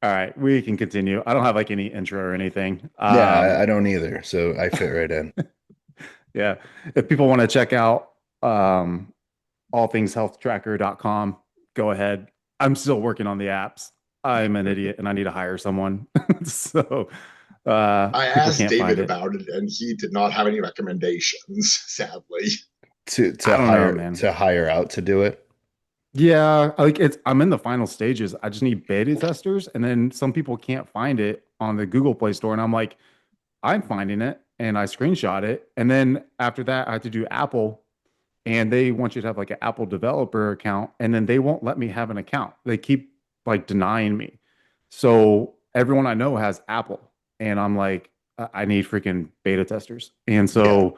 All right, we can continue. I don't have like any intro or anything. Yeah, I don't either. So I fit right in. Yeah. If people want to check out allthingshealthtracker.com, go ahead. I'm still working on the apps. I'm an idiot and I need to hire someone. So I people asked can't find David it. about it, and he did not have any recommendations, sadly. To I to don't know, hire man. to hire out to do it. Yeah, like I'm in the final stages. I just need beta testers, and then some people can't find it on the Google Play Store, and I'm like, I'm finding it, and I screenshot it, and then after that, I have to do Apple, and they want you to have like an Apple developer account, and then they won't let me have an account. They keep like denying me. So everyone I know has Apple, and I'm like, I need freaking beta testers, and Yeah. so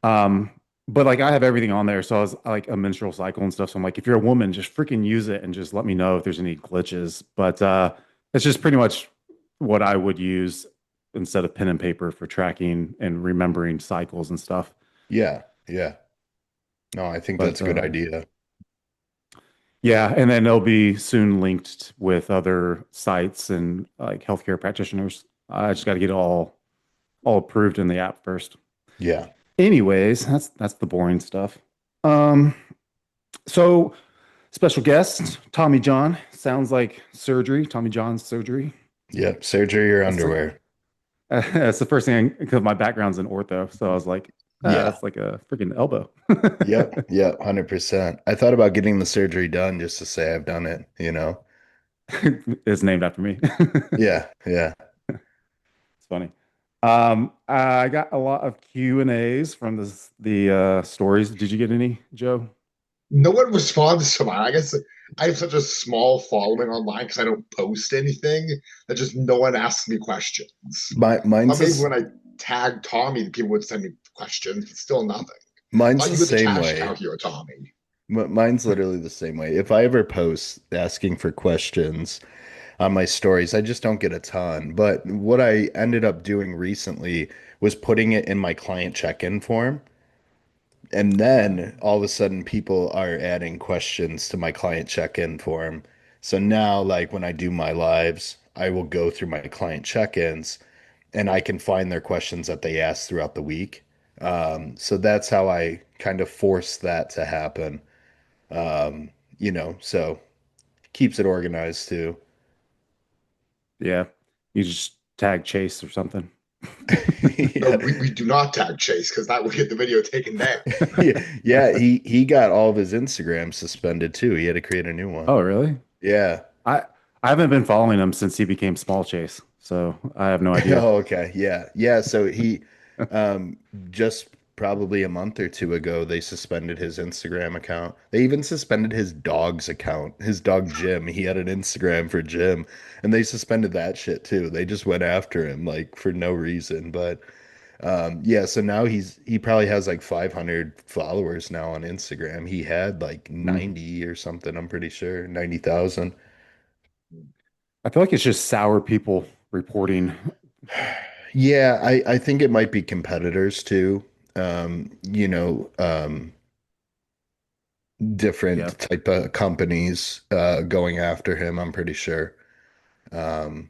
um, but like I have everything on there. So I was like a menstrual cycle and stuff. So I'm like, if you're a woman, just freaking use it and just let me know if there's any glitches. But it's just pretty much what I would use instead of pen and paper for tracking and remembering cycles and stuff. Yeah. Yeah. No, I think But that's a good idea. yeah, and then they'll be soon linked with other sites and like healthcare practitioners. I just got to get it all approved in the app first. Yeah. Anyways, that's the boring stuff. Um, so special guest, Tommy John. Sounds like surgery, Tommy John's surgery. Yep. Surgery or That's like underwear. that's the first thing because my background's in ortho, so I was like, Yeah. that's like a freaking elbow. Yep. Yep. 100%. I thought about getting the surgery done just to say I've done it, you know? It's named after me. Yeah. Yeah. It's funny. I got a lot of Q and A's from the stories. Did you get any, Joe? No one responds to mine. I guess I have such a small following online because I don't post anything that just no one asks me questions. But Mine's maybe this, when I tag Tommy, people would send me questions, but still nothing. mine's Thought the you were the same cash cow way. here, Tommy. Mine's literally the same way. If I ever post asking for questions on my stories, I just don't get a ton. But what I ended up doing recently was putting it in my client check-in form. And then all of a sudden, people are adding questions to my client check-in form. So now, like when I do my lives, I will go through my client check-ins and I can find their questions that they asked throughout the week. So that's how I kind of force that to happen. Um, so keeps it organized too. Yeah, you just tag Chase or something. No, Yeah. we do not tag Chase because that would get the video taken down. Yeah, yeah, he got all of his Instagram suspended too. He had to create a new one. Oh, really? Yeah. I I haven't been following him since he became Small Chase, so I have no idea. Oh, okay. Yeah. Yeah. So he um just probably a month or two ago they suspended his Instagram account. They even suspended his dog's account. His dog Jim. He had an Instagram for Jim and they suspended that shit too. They just went after him like for no reason. But yeah, so now he probably has like 500 followers now on Instagram. He had like Mm. 90 or something, I'm pretty sure. 90,000. I feel like it's just sour people reporting. Yeah, I think it might be competitors too. You know, Yeah, different type of companies going after him, I'm pretty sure. Um,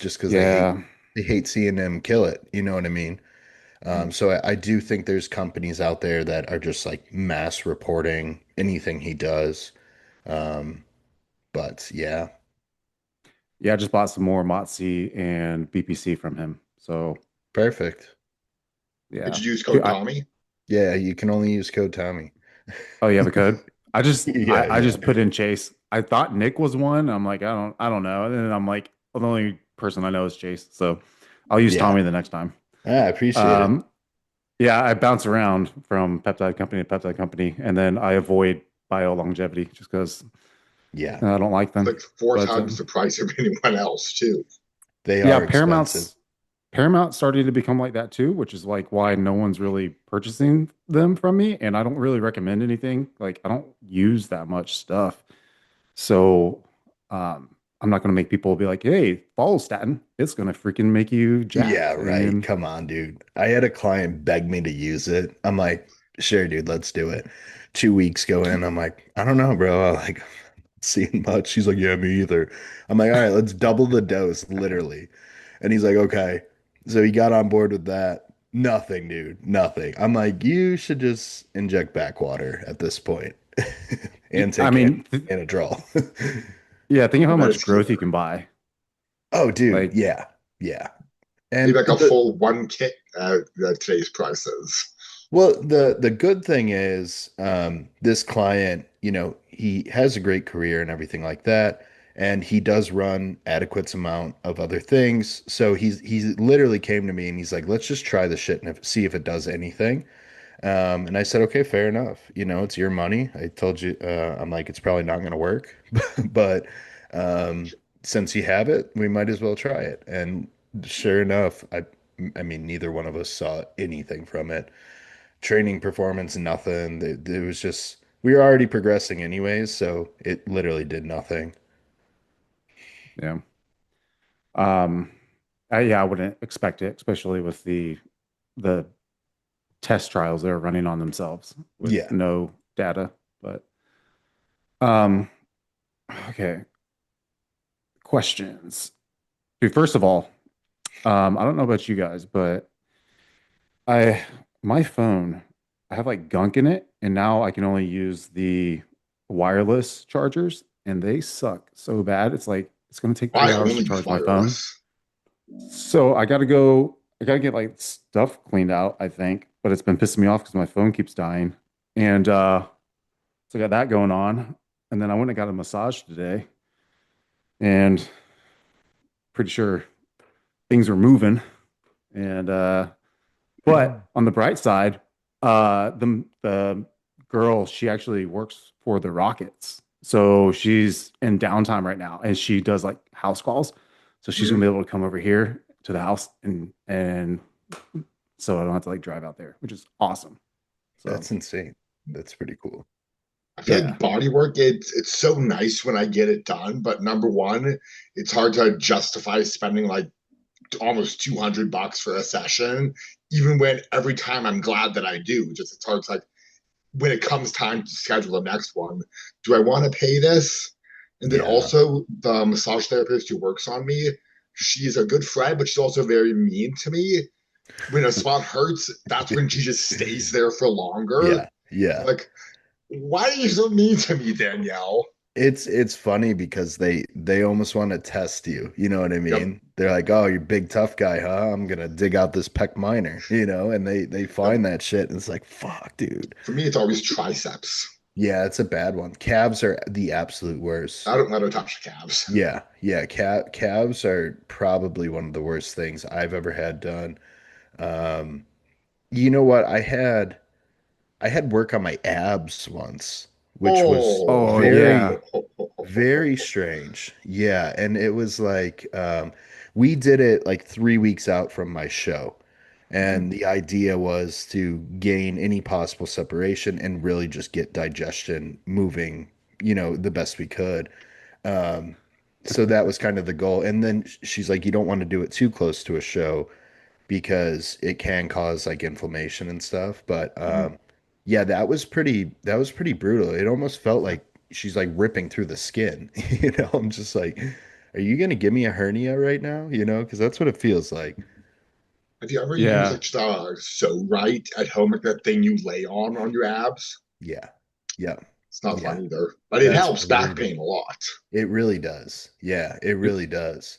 just because yeah, they hate seeing him kill it, you know what I mean? So I do think there's companies out there that are just like mass reporting anything he does. Um, but yeah, yeah. I just bought some more Motzi and BPC from him. So perfect. Did yeah. you use code I, Tommy? Yeah, you can only use code Tommy. oh, you have a code? I just Yeah, I yeah, just put in Chase. I thought Nick was one. I'm like, I don't know. And then I'm like, well, the only person I know is Chase. So I'll use yeah. Tommy the next time. I appreciate it. Um, yeah, I bounce around from peptide company to peptide company, and then I avoid bio longevity just because Yeah, I don't like It's them. like four But times the price of anyone else, too. they yeah, are expensive. Paramount started to become like that too, which is like why no one's really purchasing them from me, and I don't really recommend anything. Like I don't use that much stuff, so I'm not going to make people be like, "Hey, follow statin. It's going to freaking make you Yeah, jacked." right. And Come on, dude. I had a client beg me to use it. I'm like, sure, dude, let's do it. 2 weeks go in. I'm like, I don't know, bro. Like, seeing much. He's like, yeah, me either. I'm like, all right, let's double the dose, literally. And he's like, okay. So he got on board with that. Nothing, dude. Nothing. I'm like, you should just inject backwater at this point and I take mean, anadrol. yeah, think of I how bet much it's growth you cheaper. can buy. Oh, dude. Like, Yeah. Yeah. Maybe And like a full one kit at today's prices. well, the good thing is, this client, he has a great career and everything like that, and he does run adequate amount of other things. So he's literally came to me and he's like, let's just try the shit and see if it does anything. And I said, okay, fair enough. It's your money. I told you, I'm like, it's probably not going to work, but um, since you have it, we might as well try it. And sure enough, I mean, neither one of us saw anything from it. Training performance, nothing. It was just, we were already progressing anyways, so it literally did nothing. yeah. Um, yeah, I wouldn't expect it, especially with the test trials they're running on themselves with Yeah. no data. But um, okay, questions. Dude, first of all, I don't know about you guys, but I my phone, I have like gunk in it, and now I can only use the wireless chargers, and they suck so bad. It's like it's gonna take Why 3 hours to only charge my phone. wireless? So I gotta get like stuff cleaned out, I think, but it's been pissing me off because my phone keeps dying. And so I got that going on. And then I went and got a massage today, and pretty sure things are moving. And but on the bright side, the girl, she actually works for the Rockets. So she's in downtime right now and she does like house calls. So she's gonna Mhm. be able to come over here to the house and so I don't have to like drive out there, which is awesome. So That's insane. That's pretty cool. I feel yeah. like body work, it's so nice when I get it done, but number one, it's hard to justify spending like almost $200 for a session, even when every time I'm glad that I do. Just it's hard to like when it comes time to schedule the next one, do I want to pay this? And then Yeah. also the massage therapist who works on me, she's a good friend, but she's also very mean to me. When a spot hurts, that's when she just stays there for longer. Yeah. Yeah. Like, why are you so mean to me, Danielle? It's funny because they almost want to test you. You know what I Yep, mean? They're like, "Oh, you're big tough guy, huh? I'm gonna dig out this pec minor," and they yep. find that shit and it's like, "Fuck, dude." For me, it's always triceps. Yeah, it's a bad one. Calves are the absolute worst. I don't touch the calves. Yeah, yeah, calves are probably one of the worst things I've ever had done. Um, you know what? I had work on my abs once, which was Oh Oh, yeah. very strange. Yeah, and it was like, we did it like 3 weeks out from my show. And the idea was to gain any possible separation and really just get digestion moving, the best we could. Um, so that was kind of the goal. And then she's like, you don't want to do it too close to a show because it can cause like inflammation and stuff. But yeah, that was pretty brutal. It almost felt like she's like ripping through the skin. I'm just like, are you gonna give me a hernia right now? Because that's what it feels like. have you ever used Yeah. like just so right at home, like that thing you lay on your abs? Yeah. Yeah. It's not Yeah. fun either, but it That's helps back brutal. pain a lot. It really does. Yeah, it really does.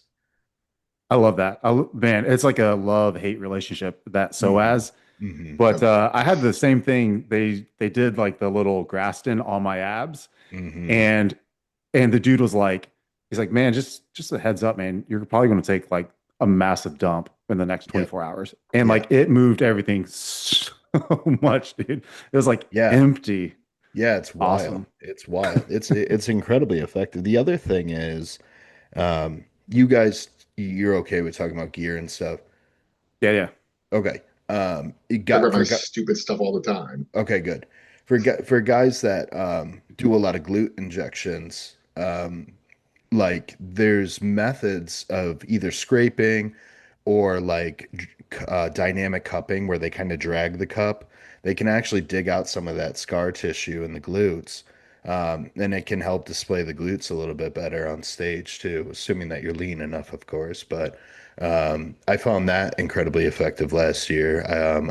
I love that. Man, it's like a love-hate relationship that Hmm. psoas. Hmm. But Yep. I had the same thing. They did like the little Graston on my abs, Hmm. and the dude was like, he's like, man, just a heads up, man, you're probably going to take like a massive dump in the next Yep. 24 hours, and Yeah. like it moved everything so much, dude. It was like Yeah. empty. Yeah, it's wild. Awesome. It's wild. It's incredibly effective. The other thing is, you guys, you're okay with talking about gear and stuff. Yeah, yeah. Okay. It Talk got about my for stupid stuff all the time. okay, good. For guys that do a lot of glute injections, like there's methods of either scraping or like dynamic cupping where they kind of drag the cup. They can actually dig out some of that scar tissue in the glutes. And it can help display the glutes a little bit better on stage too, assuming that you're lean enough, of course. But I found that incredibly effective last year.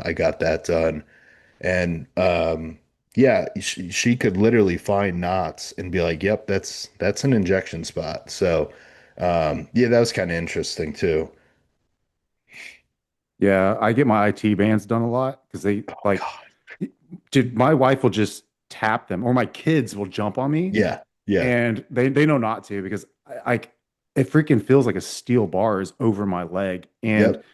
I got that done, and yeah, she could literally find knots and be like, "Yep, that's an injection spot." So yeah, that was kind of interesting too. Yeah, I get my IT bands done a lot because they Oh like, God. dude, my wife will just tap them, or my kids will jump on me, Yeah, yeah, and they know not to because I it freaking feels like a steel bar is over my leg, and yep,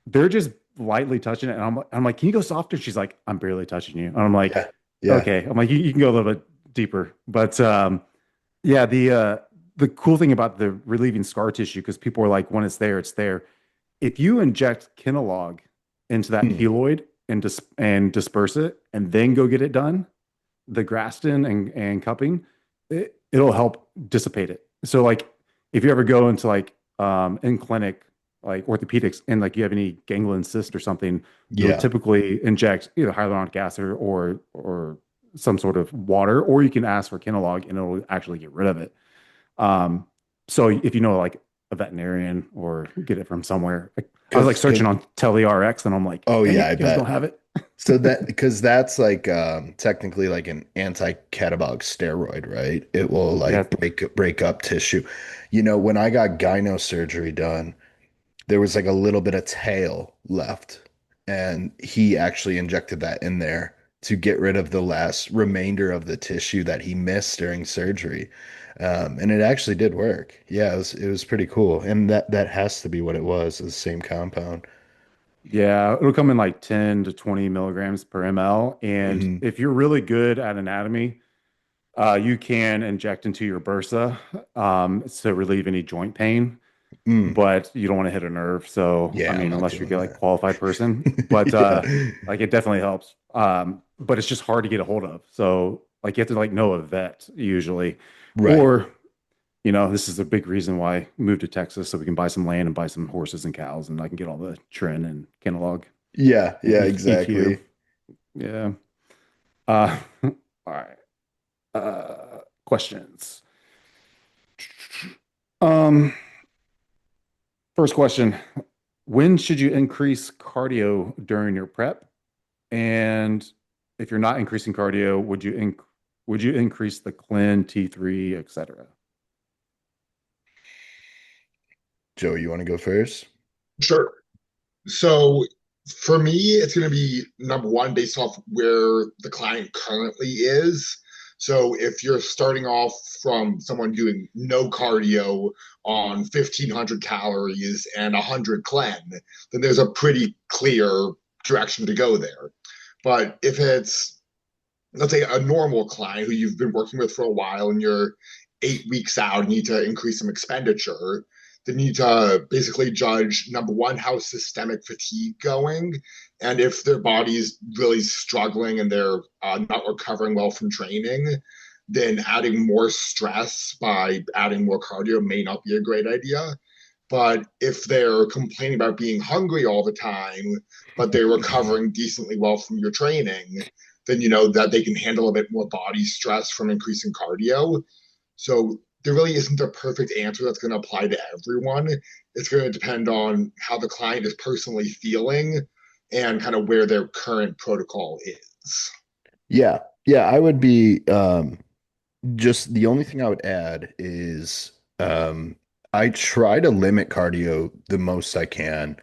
they're just lightly touching it, and I'm like, can you go softer? She's like, I'm barely touching you, and I'm like, yeah, yeah. okay, I'm like, you can go a little bit deeper, but yeah, the cool thing about the relieving scar tissue, because people are like, when it's there, it's there. If you inject Kinalog into that Mm, keloid and disperse it, and then go get it done, the Graston and cupping, it'll help dissipate it. So like, if you ever go into like in clinic like orthopedics and like you have any ganglion cyst or something, you'll yeah. typically inject either hyaluronic acid or some sort of water, or you can ask for Kinalog and it'll actually get rid of it. Um, so if you know like a veterinarian or get it from somewhere, I was like Cause searching on TeleRx and I'm like, oh dang yeah, it, I you guys don't bet. have it. So that because that's like technically like an anti-catabolic steroid, right? It will Yeah, like break up tissue. You know, when I got gyno surgery done, there was like a little bit of tail left, and he actually injected that in there to get rid of the last remainder of the tissue that he missed during surgery. And it actually did work. Yeah, it was pretty cool. And that has to be what it was, the same compound. yeah, it'll come in like 10 to 20 milligrams per ml. And Hmm. if you're really good at anatomy, you can inject into your bursa to relieve any joint pain, Mm. but you don't want to hit a nerve. So, I Yeah, I'm mean, not unless you're doing like qualified person, but that. like it definitely helps. But it's just hard to get a hold of. So, like you have to like know a vet usually, Right. or this is a big reason why I moved to Texas so we can buy some land and buy some horses and cows, and I can get all the tren and Kenalog Yeah, and yeah, EQ. exactly. Yeah. Uh, all right. Questions. Um, First question. When should you increase cardio during your prep? And if you're not increasing cardio, would you increase the clen T3, etc.? Joe, you want to go first? Sure. So for me, it's going to be number one based off where the client currently is. So if you're starting off from someone doing no cardio on 1,500 calories and 100 clen, then there's a pretty clear direction to go there. But if it's, let's say, a normal client who you've been working with for a while and you're 8 weeks out, need to increase some expenditure, they need to basically judge number one, how systemic fatigue going, and if their body is really struggling and they're not recovering well from training, then adding more stress by adding more cardio may not be a great idea. But if they're complaining about being hungry all the time, but they're recovering decently well from your training, then you know that they can handle a bit more body stress from increasing cardio. So there really isn't a perfect answer that's going to apply to everyone. It's going to depend on how the client is personally feeling and kind of where their current protocol is. Yeah. Yeah, I would be just the only thing I would add is I try to limit cardio the most I can.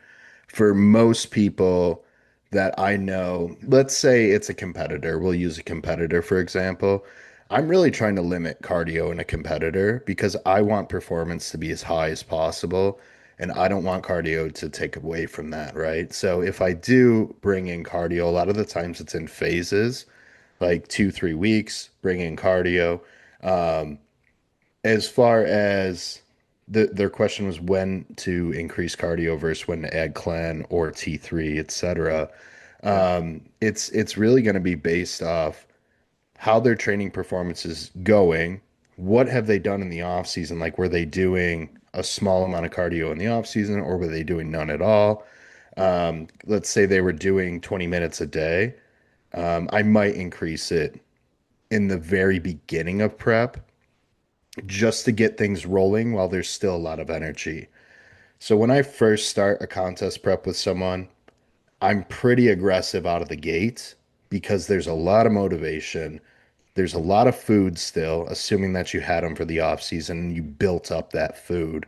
For most people that I know, let's say it's a competitor, we'll use a competitor for example. I'm really trying to limit cardio in a competitor because I want performance to be as high as possible, and I don't want cardio to take away from that, right? So if I do bring in cardio, a lot of the times it's in phases, like 2, 3 weeks, bring in cardio. Um, as far as their question was when to increase cardio versus when to add clen or T3, etc. Yeah. It's really going to be based off how their training performance is going. What have they done in the off season? Like, were they doing a small amount of cardio in the off season, or were they doing none at all? Let's say they were doing 20 minutes a day. I might increase it in the very beginning of prep just to get things rolling while there's still a lot of energy. So when I first start a contest prep with someone, I'm pretty aggressive out of the gate because there's a lot of motivation. There's a lot of food still, assuming that you had them for the off season and you built up that food.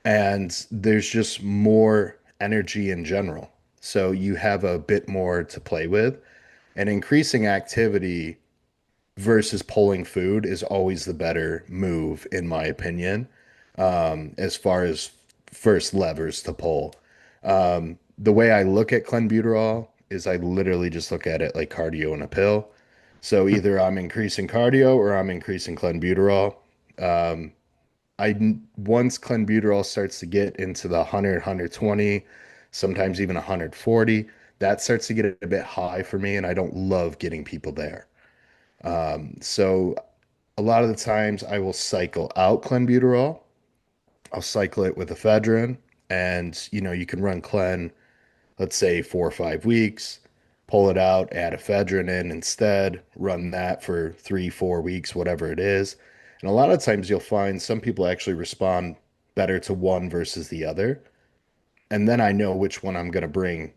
And there's just more energy in general. So you have a bit more to play with. And increasing activity versus pulling food is always the better move, in my opinion, as far as first levers to pull. The way I look at Clenbuterol is I literally just look at it like cardio in a pill. So either I'm increasing cardio or I'm increasing Clenbuterol. Once Clenbuterol starts to get into the 100, 120, sometimes even 140, that starts to get a bit high for me, and I don't love getting people there. So a lot of the times I will cycle out Clenbuterol. I'll cycle it with ephedrine, and you can run Clen, let's say 4 or 5 weeks, pull it out, add ephedrine in instead, run that for 3, 4 weeks, whatever it is. And a lot of times you'll find some people actually respond better to one versus the other. And then I know which one I'm going to bring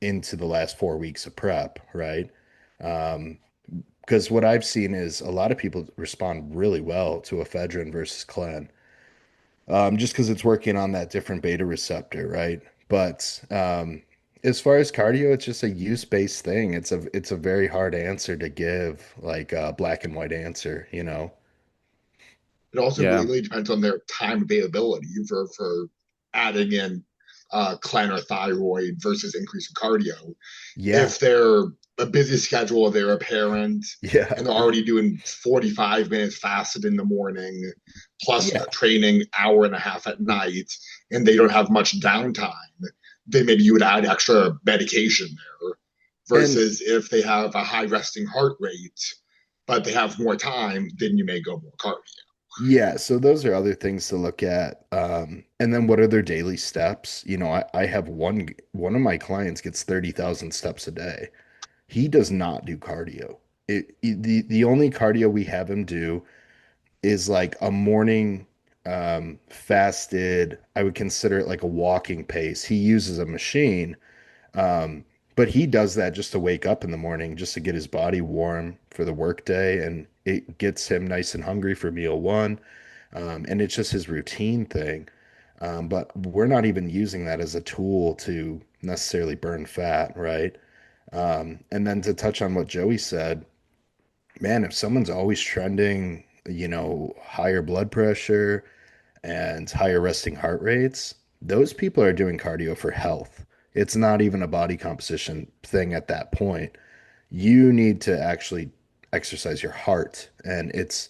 into the last 4 weeks of prep, right? Because what I've seen is a lot of people respond really well to ephedrine versus clen, just because it's working on that different beta receptor, right? But as far as cardio, it's just a use-based thing. It's a very hard answer to give, like a black and white answer. It also Yeah. really depends on their time availability for adding in clen or thyroid versus increasing cardio. Yeah, If they're a busy schedule, they're a parent, yeah, and they're already doing 45 minutes fasted in the morning, plus yeah. training hour and a half at night, and they don't have much downtime, then maybe you would add extra medication there. And Versus if they have a high resting heart rate, but they have more time, then you may go more cardio. yeah, so those are other things to look at. And then what are their daily steps? I have one of my clients gets 30,000 steps a day. He does not do cardio. The only cardio we have him do is like a morning fasted. I would consider it like a walking pace. He uses a machine, um, but he does that just to wake up in the morning, just to get his body warm for the workday, and it gets him nice and hungry for meal one. And it's just his routine thing. But we're not even using that as a tool to necessarily burn fat, right? And then to touch on what Joey said, man, if someone's always trending, higher blood pressure and higher resting heart rates, those people are doing cardio for health. It's not even a body composition thing at that point. You need to actually exercise your heart, and it's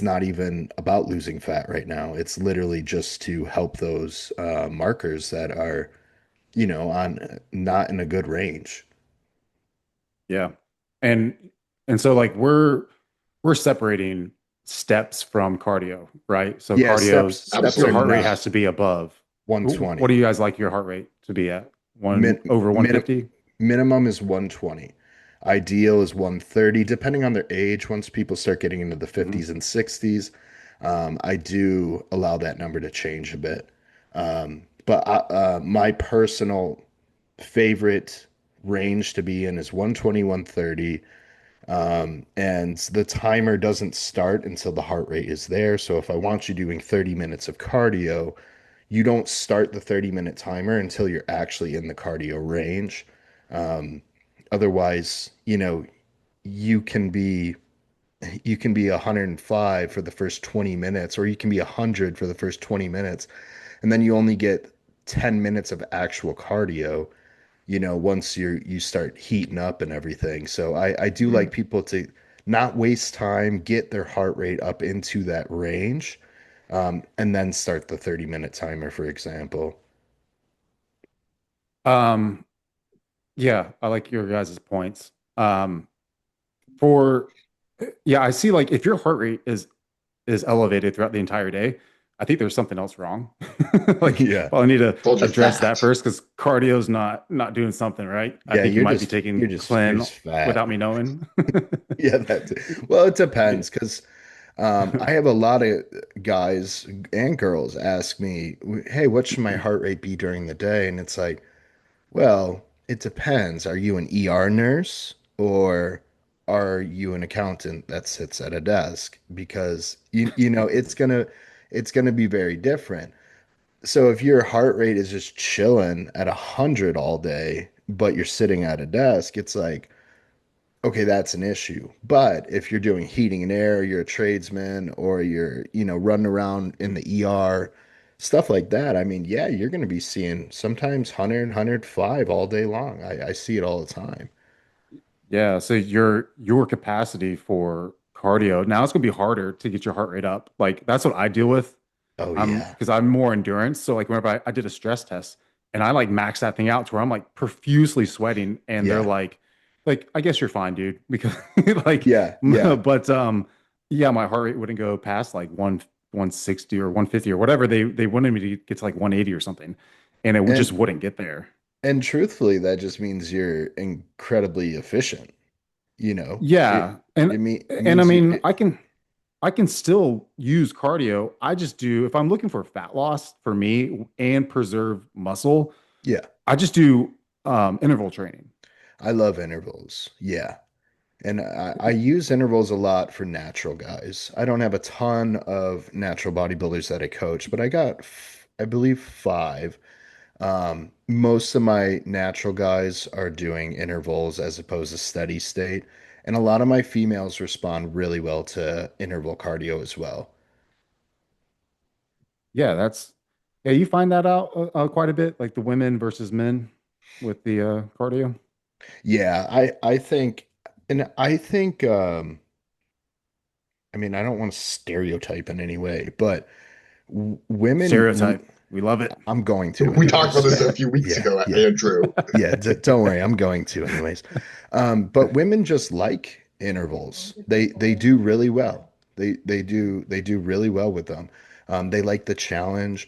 not even about losing fat right now. It's literally just to help those markers that are, on not in a good range. Yeah. And so like we're separating steps from cardio, right? So Yeah, steps cardio, steps your are heart rate Absolutely. not has to be above. What do 120. you guys like your heart rate to be at? Min, One over min, 150? minimum is 120. Ideal is 130, depending on their age. Once people start getting into the Hmm. 50s and 60s, I do allow that number to change a bit. But my personal favorite range to be in is 120, 130. And the timer doesn't start until the heart rate is there. So if I want you doing 30 minutes of cardio, you don't start the 30-minute timer until you're actually in the cardio range. Um, Otherwise, you can be you can be 105 for the first 20 minutes, or you can be 100 for the first 20 minutes, and then you only get 10 minutes of actual cardio, once you start heating up and everything. So I do like Mm. people to not waste time, get their heart rate up into that range, and then start the 30-minute timer, for example. Um, yeah, I like your guys' points. For yeah, I see like if your heart rate is elevated throughout the entire day, I think there's something else wrong. Like, Yeah. well, I need to Told you address that fat. first because cardio's not doing something right. I Yeah, think you might be you're taking just you're clen just fat. without me knowing. Yeah, well, it Yeah. depends because I have a lot of guys and girls ask me, "Hey, what should my heart rate be during the day?" And it's like, well, it depends. Are you an ER nurse or are you an accountant that sits at a desk? Because you know it's gonna be very different. So if your heart rate is just chilling at 100 all day, but you're sitting at a desk, it's like, okay, that's an issue. But if you're doing heating and air, you're a tradesman, or you're, running around in the ER, stuff like that, I mean, yeah, you're going to be seeing sometimes 100, all day long. I see it all the time. Yeah, so your capacity for cardio now it's gonna be harder to get your heart rate up. Like that's what I deal with. Oh, I'm yeah. because I'm more endurance. So like whenever I did a stress test and I like maxed that thing out to where I'm like profusely sweating, and they're Yeah. like I guess you're fine, dude. Because like, Yeah. Yeah. but yeah, my heart rate wouldn't go past like 160 or 150 or whatever they wanted me to get to like 180 or something, and just And wouldn't get there. and truthfully, that just means you're incredibly efficient, Yeah, it and I means mean I can still use cardio. I just do, if I'm looking for fat loss for me and preserve muscle, yeah, I just do interval training. I love intervals. Yeah. And I use intervals a lot for natural guys. I don't have a ton of natural bodybuilders that I coach, but I got, I believe, five. Most of my natural guys are doing intervals as opposed to steady state. And a lot of my females respond really well to interval cardio as well. Yeah, yeah, you find that out quite a bit, like the women versus men with the cardio Yeah, I think, and I think, I mean, I don't want to stereotype in any way, but women, stereotype. We love it. I'm going to We talked about anyways. this a few weeks Yeah, ago, yeah, Andrew. yeah. Don't worry, I'm going to anyways. But women just like intervals. They do really well. They do really well with them. They like the challenge.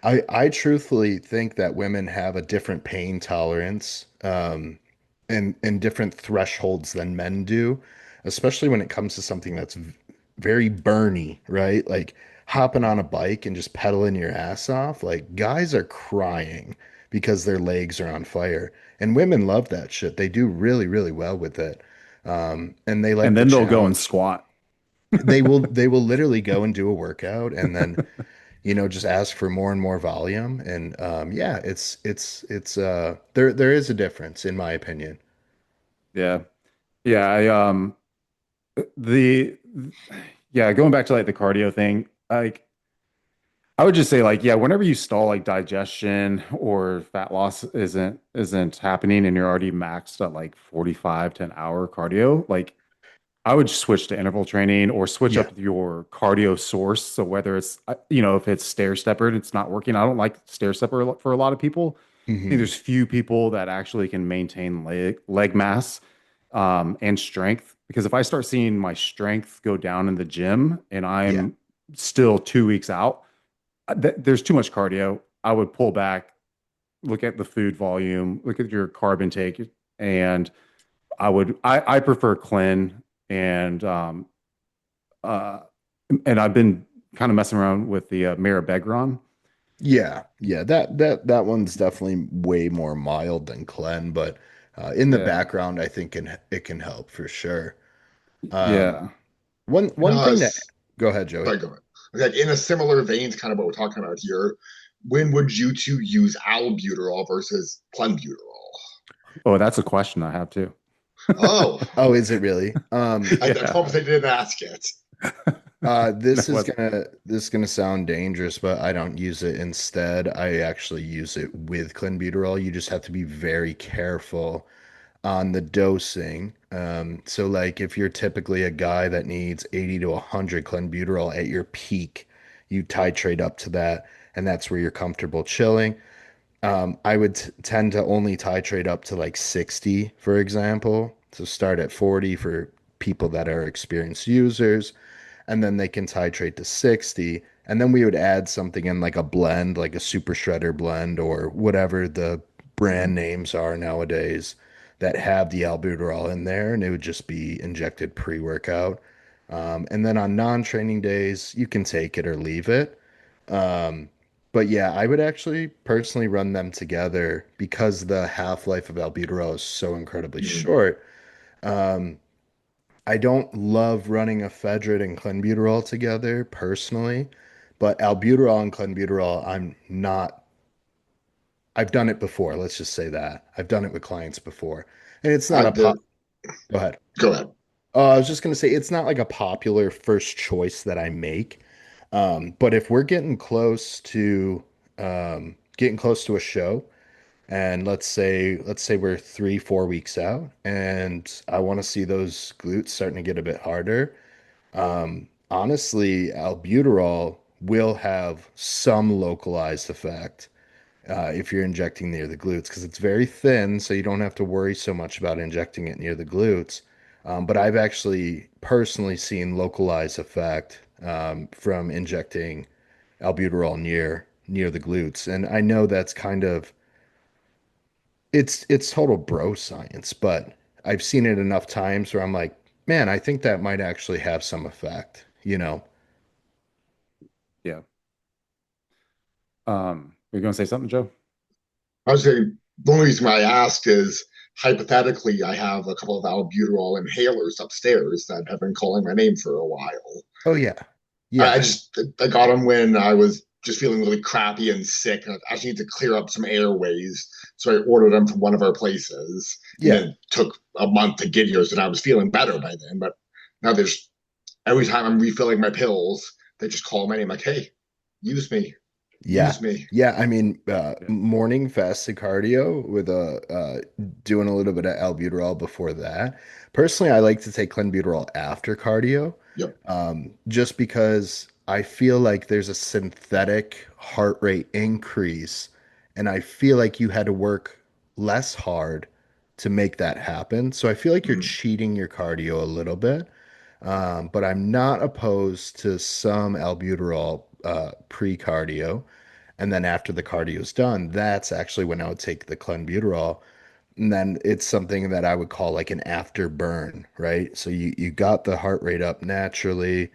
I truthfully think that women have a different pain tolerance, and different thresholds than men do, especially when it comes to something that's very burny, right? Like hopping on a bike and just pedaling your ass off. Like guys are crying because their legs are on fire, and women love that shit. They do really, really well with it, and they like And the then they'll go and challenge. squat. They will literally go and do a workout, and then just ask for more and more volume. And yeah, it's there is a difference in my opinion. Yeah. Yeah, the yeah, going back to like the cardio thing, like I would just say like yeah, whenever you stall like digestion or fat loss isn't happening and you're already maxed at like 45 to an hour cardio, like I would switch to interval training or switch Yeah. up your cardio source. So whether it's if it's stair stepper and it's not working, I don't like stair stepper for a lot of people. I think Hmm. there's few people that actually can maintain leg mass and strength. Because if I start seeing my strength go down in the gym and Yeah. I'm still 2 weeks out, there's too much cardio. I would pull back, look at the food volume, look at your carb intake, and I prefer clen and uh and I've been kind of messing around with the mirabegron. Yeah. Yeah. That one's definitely way more mild than Clen, but in the Yeah, background, I think it can help for sure. Um, yeah. one No, thing that go ahead, Joey. sorry, go ahead. Okay, in a similar vein to kind of what we're talking about here, when would you two use albuterol versus clenbuterol? Oh, that's a question I have too. Oh, Oh, is it really? I Yeah, promise I didn't ask it. This that is was gonna sound dangerous, but I don't use it instead. I actually use it with clenbuterol. You just have to be very careful on the dosing. So like if you're typically a guy that needs 80 to 100 clenbuterol at your peak, you titrate up to that, and that's where you're comfortable chilling. I would tend to only titrate up to like 60, for example. So start at 40 for people that are experienced users, and then they can titrate to 60. And then we would add something in like a blend, like a super shredder blend or whatever the brand Mhm. names are nowadays that have the albuterol in there, and it would just be injected pre-workout. And then on non-training days, you can take it or leave it. Um, but yeah, I would actually personally run them together because the half-life of albuterol is so incredibly Mhm. short. Um, I don't love running ephedrine and clenbuterol together personally, but albuterol and clenbuterol, I've done it before. Let's just say that. I've done it with clients before. And it's not I a pop. the Go ahead. Go ahead. I was just going to say it's not like a popular first choice that I make. But if we're getting close to a show, and let's say we're 3, 4 weeks out, and I want to see those glutes starting to get a bit harder. Honestly, albuterol will have some localized effect if you're injecting near the glutes because it's very thin, so you don't have to worry so much about injecting it near the glutes. But I've actually personally seen localized effect from injecting albuterol near the glutes, and I know that's kind of it's total bro science, but I've seen it enough times where I'm like, man, I think that might actually have some effect, you know? Yeah. You're going to say something, Joe? I was saying the only reason why I asked is hypothetically, I have a couple of albuterol inhalers upstairs that have been calling my name for a while. Oh yeah. I Yeah. just I got them when I was just feeling really crappy and sick, and I actually need to clear up some airways. So I ordered them from one of our places, and Yeah. then it took a month to get here. So I was feeling better by then. But now there's every time I'm refilling my pills, they just call my name like, "Hey, use me, Yeah. use me." Yeah, I mean, Yeah. morning fasted cardio with a doing a little bit of albuterol before that. Personally, I like to take clenbuterol after cardio, Yep. just because I feel like there's a synthetic heart rate increase, and I feel like you had to work less hard to make that happen. So I feel like you're Mhm. cheating your cardio a little bit. But I'm not opposed to some albuterol pre-cardio. And then after the cardio is done, that's actually when I would take the clenbuterol. And then it's something that I would call like an after burn, right? So you got the heart rate up naturally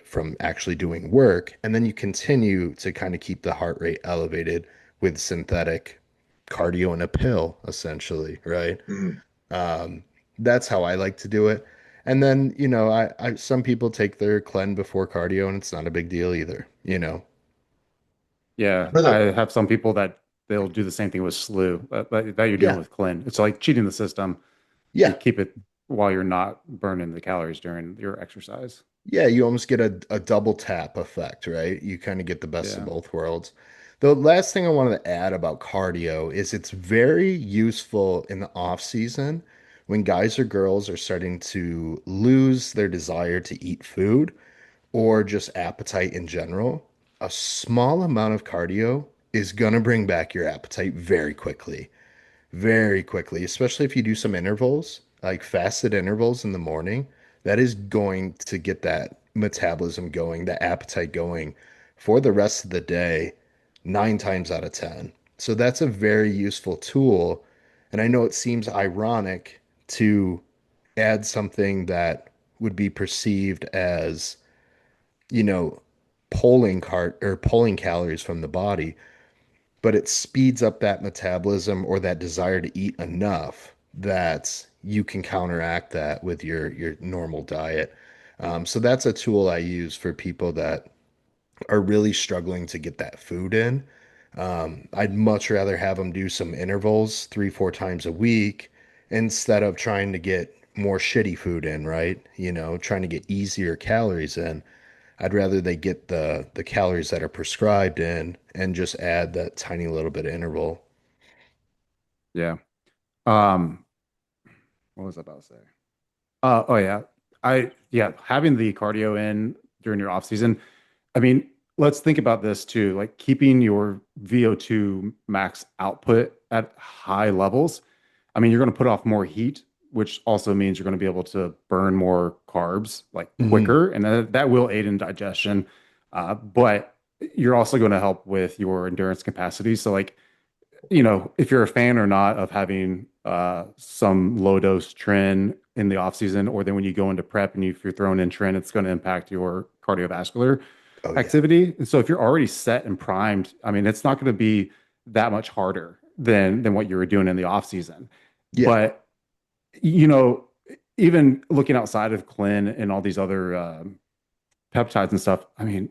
from actually doing work, and then you continue to kind of keep the heart rate elevated with synthetic cardio in a pill, essentially, right? Mhm. Um, that's how I like to do it. And then, some people take their clen before cardio, and it's not a big deal either, you know? Yeah. But I have some people that they'll do the same thing with slew that you're doing Yeah. with clen. It's like cheating the system. You Yeah. keep it while you're not burning the calories during your exercise. Yeah, you almost get a double tap effect, right? You kind of get the best of Yeah. both worlds. The last thing I wanted to add about cardio is it's very useful in the off season when guys or girls are starting to lose their desire to eat food or just appetite in general. A small amount of cardio is going to bring back your appetite very quickly, especially if you do some intervals, like fasted intervals in the morning. That is going to get that metabolism going, the appetite going for the rest of the day, 9 times out of 10. So that's a very useful tool. And I know it seems ironic to add something that would be perceived as, you know, pulling calories from the body, but it speeds up that metabolism or that desire to eat enough that you can counteract that with your normal diet. So that's a tool I use for people that are really struggling to get that food in. I'd much rather have them do some intervals 3, 4 times a week instead of trying to get more shitty food in, right? Trying to get easier calories in. I'd rather they get the calories that are prescribed in and just add that tiny little bit of interval. Yeah. What was I about to say? Oh yeah. Having the cardio in during your off season. I mean, let's think about this too, like keeping your VO2 max output at high levels. I mean, you're going to put off more heat, which also means you're going to be able to burn more carbs like Hmm. quicker, and that will aid in digestion. But you're also going to help with your endurance capacity. So like, if you're a fan or not of having some low dose tren in the off season, or then when you go into prep and if you're throwing in tren, it's going to impact your cardiovascular Oh yeah. activity. And so if you're already set and primed, I mean, it's not going to be that much harder than what you were doing in the off season. Yeah. But you know, even looking outside of clen and all these other peptides and stuff, I mean,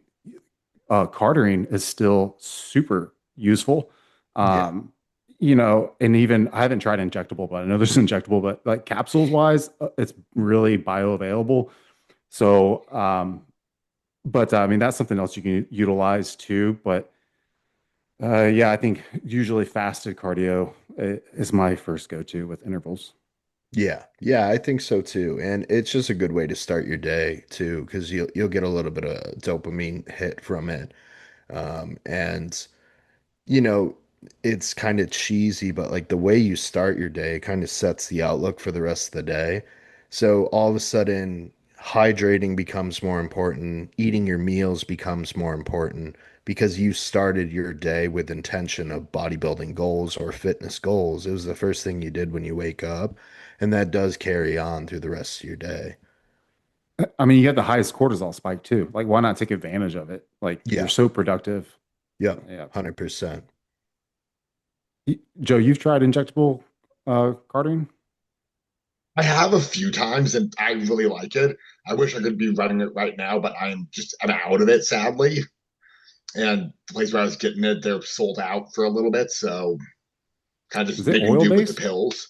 cartering is still super useful. Yeah. Um, and even I haven't tried injectable, but I know there's injectable, but like capsules wise, it's really bioavailable. So, but I mean, that's something else you can utilize too. But yeah, I think usually fasted cardio is my first go-to with intervals. Yeah. Yeah, I think so too. And it's just a good way to start your day too, because you'll get a little bit of dopamine hit from it. And you know, it's kind of cheesy, but like the way you start your day kind of sets the outlook for the rest of the day. So all of a sudden, hydrating becomes more important, eating your meals becomes more important because you started your day with intention of bodybuilding goals or fitness goals. It was the first thing you did when you wake up, and that does carry on through the rest of your day. I mean, you get the highest cortisol spike too. Like, why not take advantage of it? Like, you're Yeah. so productive. Yep. Yeah. 100%. Joe, you've tried injectable carting? I have a few times and I really like it. I wish I could be running it right now, but I'm out of it sadly. And the place where I was getting it, they're sold out for a little bit, so kind of Is just it making oil do with the based? pills.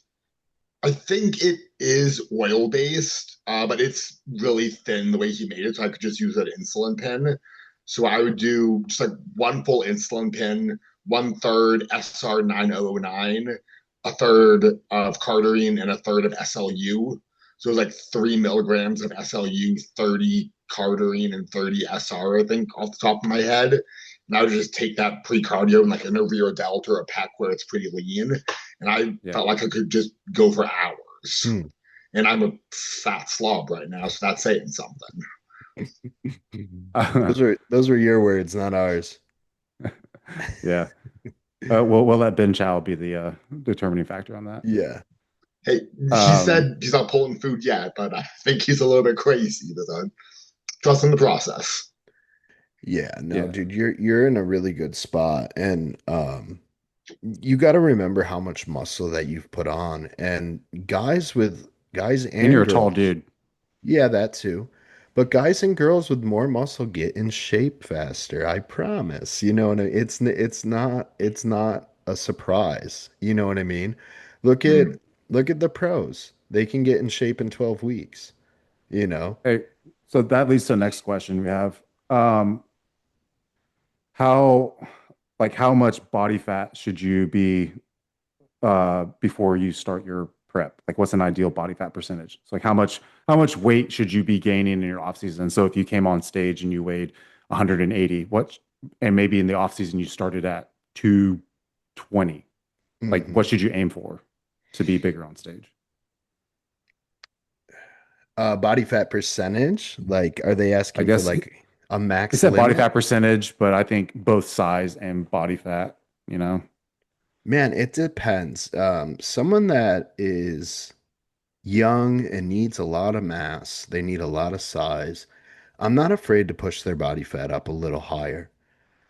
I think it is oil based, but it's really thin the way he made it, so I could just use an insulin pen. So I would do just like one full insulin pen, one third SR 9009, a third of cardarine, and a third of SLU. So it was like 3 milligrams of SLU, 30 cardarine, and 30 SR, I think, off the top of my head. And I would just take that pre cardio and like an Vero Delta or a pack where it's pretty lean. And I Yeah. felt like I could just go for hours. Hmm. And I'm a fat slob right now, so that's saying something. Those were your words, not ours. Yeah. We'll let Ben Chow be the determining factor on that. Yeah. Hey, he Um, said he's not pulling food yet, but I think he's a little bit crazy. But trust in the process. Yeah, no, yeah. dude, you're in a really good spot. And you got to remember how much muscle that you've put on. And guys And you're and a tall girls, dude. yeah, that too. But guys and girls with more muscle get in shape faster, I promise. You know, and it's not a surprise. You know what I mean? Look at Mm. look at the pros. They can get in shape in 12 weeks, you know? Hey, so that leads to the next question we have. Um, how how much body fat should you be before you start your prep? Like what's an ideal body fat percentage? So like how much weight should you be gaining in your off season? So if you came on stage and you weighed 180, and maybe in the off season you started at 220, like what hmm should you aim for to be bigger on stage? Body fat percentage? Like, are they I asking for guess like a he max said body limit? fat percentage, but I think both size and body fat, you know. Man, it depends. Someone that is young and needs a lot of mass, they need a lot of size. I'm not afraid to push their body fat up a little higher.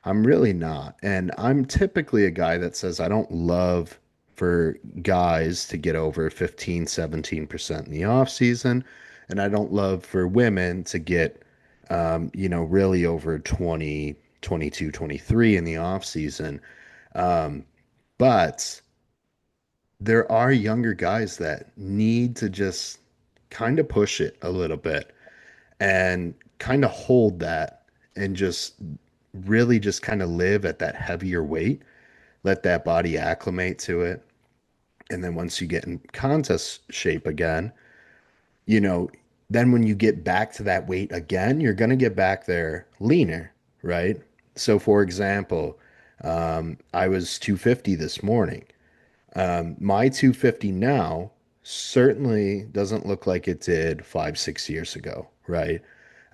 I'm really not. And I'm typically a guy that says I don't love for guys to get over 15, 17% in the off season, and I don't love for women to get really over 20, 22, 23 in the off season. Um, but there are younger guys that need to just kind of push it a little bit and kind of hold that and just really just kind of live at that heavier weight, let that body acclimate to it. And then once you get in contest shape again, you know, then when you get back to that weight again, you're going to get back there leaner, right? So, for example, I was 250 this morning. My 250 now certainly doesn't look like it did 5, 6 years ago, right?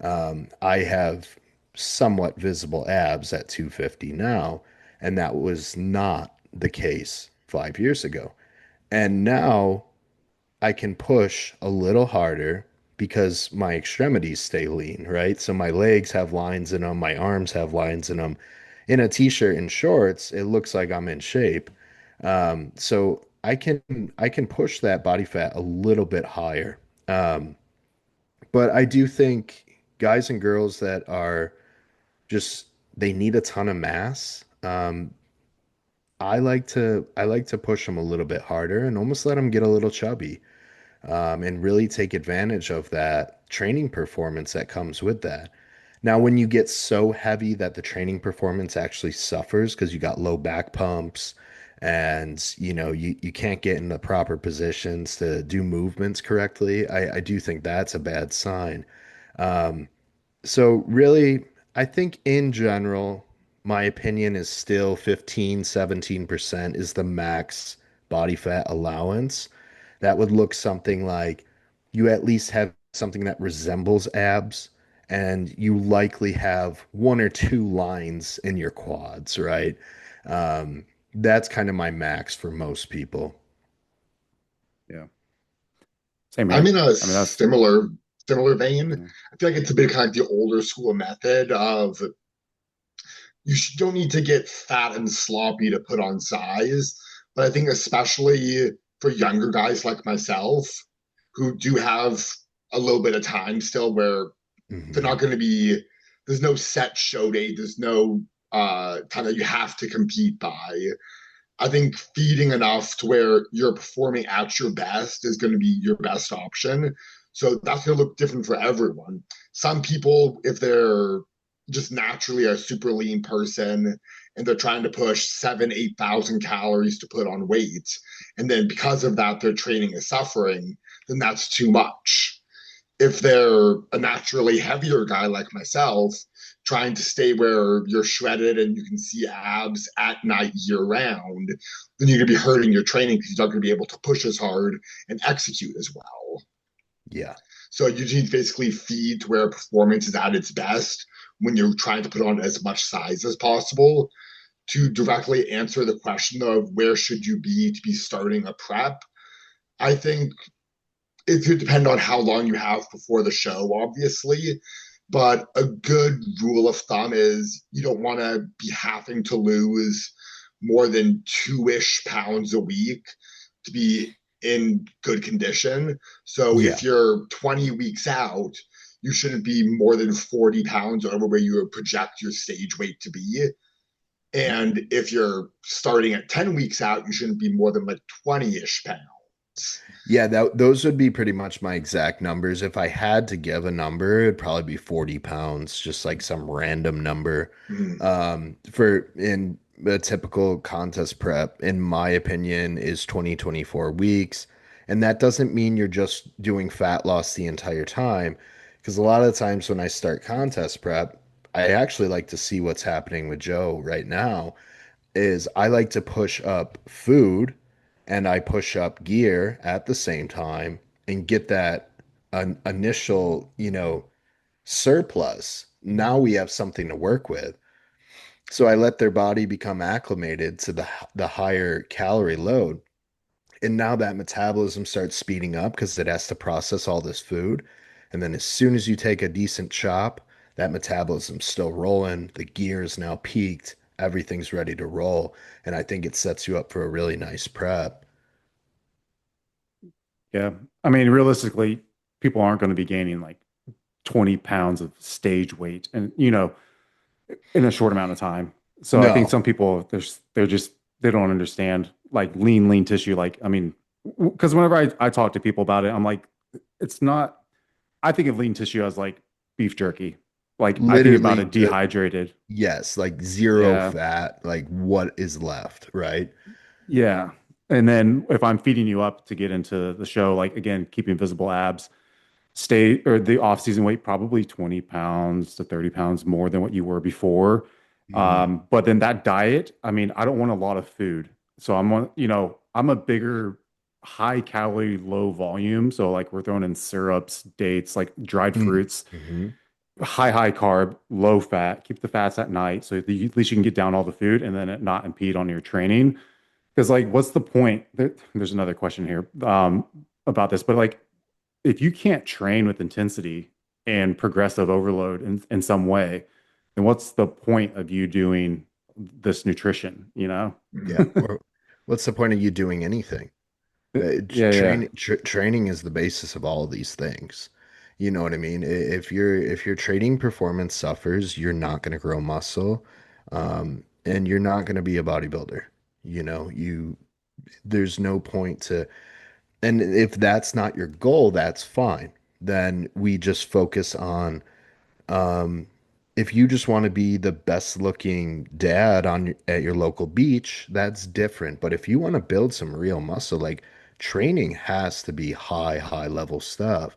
I have somewhat visible abs at 250 now, and that was not the case 5 years ago. And now I can push a little harder because my extremities stay lean, right? So my legs have lines in them, my arms have lines in them. In a t-shirt and shorts, it looks like I'm in shape. So I can push that body fat a little bit higher. Um, but I do think guys and girls that are just they need a ton of mass. I like to push them a little bit harder and almost let them get a little chubby, and really take advantage of that training performance that comes with that. Now, when you get so heavy that the training performance actually suffers because you got low back pumps and you can't get in the proper positions to do movements correctly, I do think that's a bad sign. Um, so really, I think in general, my opinion is still 15, 17% is the max body fat allowance. That would look something like you at least have something that resembles abs, and you likely have one or two lines in your quads, right? Um, that's kind of my max for most people. Yeah. Same I'm here. in a I mean, that's similar vein. yeah. I feel like it's a bit kind of the older school method of don't need to get fat and sloppy to put on size. But I think especially for younger guys like myself who do have a little bit of time still where they're Hmm. not going to be, there's no set show date, there's no time that you have to compete by. I think feeding enough to where you're performing at your best is going to be your best option. So that's going to look different for everyone. Some people, if they're just naturally a super lean person and they're trying to push 8,000 calories to put on weight, and then because of that, their training is suffering, then that's too much. If they're a naturally heavier guy like myself, trying to stay where you're shredded and you can see abs at night year round, then you're going to be hurting your training because you're not going to be able to push as hard and execute as well. Yeah. So you need to basically feed to where performance is at its best when you're trying to put on as much size as possible. To directly answer the question of where should you be to be starting a prep, I think it could depend on how long you have before the show, obviously. But a good rule of thumb is you don't want to be having to lose more than 2-ish pounds a week to be in good condition. So if Yeah. you're 20 weeks out, you shouldn't be more than 40 pounds over where you project your stage weight to be. And if you're starting at 10 weeks out, you shouldn't be more than like 20-ish pounds. Yeah, those would be pretty much my exact numbers. If I had to give a number, it'd probably be 40 pounds, just like some random number. Mm. For in a typical contest prep, in my opinion, is 24 weeks. And that doesn't mean you're just doing fat loss the entire time. Because a lot of times when I start contest prep, I actually like to see what's happening with Joe right now is I like to push up food and I push up gear at the same time and get that an initial, surplus. Now we have something to work with. So I let their body become acclimated to the higher calorie load. And now that metabolism starts speeding up because it has to process all this food. And then as soon as you take a decent chop, that metabolism's still rolling. The gear is now peaked. Everything's ready to roll. And I think it sets you up for a really nice prep. Yeah. I mean, realistically, people aren't going to be gaining like 20 pounds of stage weight and, in a short amount of time. So I think No, some people, they're just, they don't understand like lean tissue. Like, I mean, because whenever I talk to people about it, I'm like, it's not, I think of lean tissue as like beef jerky. Like, I think about literally, it dehydrated. yes, like zero Yeah. fat, like what is left, right? Yeah. And then if I'm feeding you up to get into the show, like again, keeping visible abs, stay or the off season weight probably 20 pounds to 30 pounds more than what you were before. Mhm. But then that diet, I mean, I don't want a lot of food. So I'm on, I'm a bigger, high calorie, low volume. So like we're throwing in syrups, dates, like dried Mm. fruits. Mhm. high carb, low fat, keep the fats at night so at least you can get down all the food and then it not impede on your training. Because like, what's the point? There's another question here about this, but like, if you can't train with intensity and progressive overload in some way, then what's the point of you doing this nutrition, you know? Yeah. Or what's the point of you doing anything? Yeah, yeah. Training is the basis of all of these things. You know what I mean? If your training performance suffers, you're not going to grow muscle, and you're not going to be a bodybuilder. There's no point to, and if that's not your goal, that's fine. Then we just focus on, um, if you just want to be the best looking dad at your local beach, that's different. But if you want to build some real muscle, like training has to be high level stuff.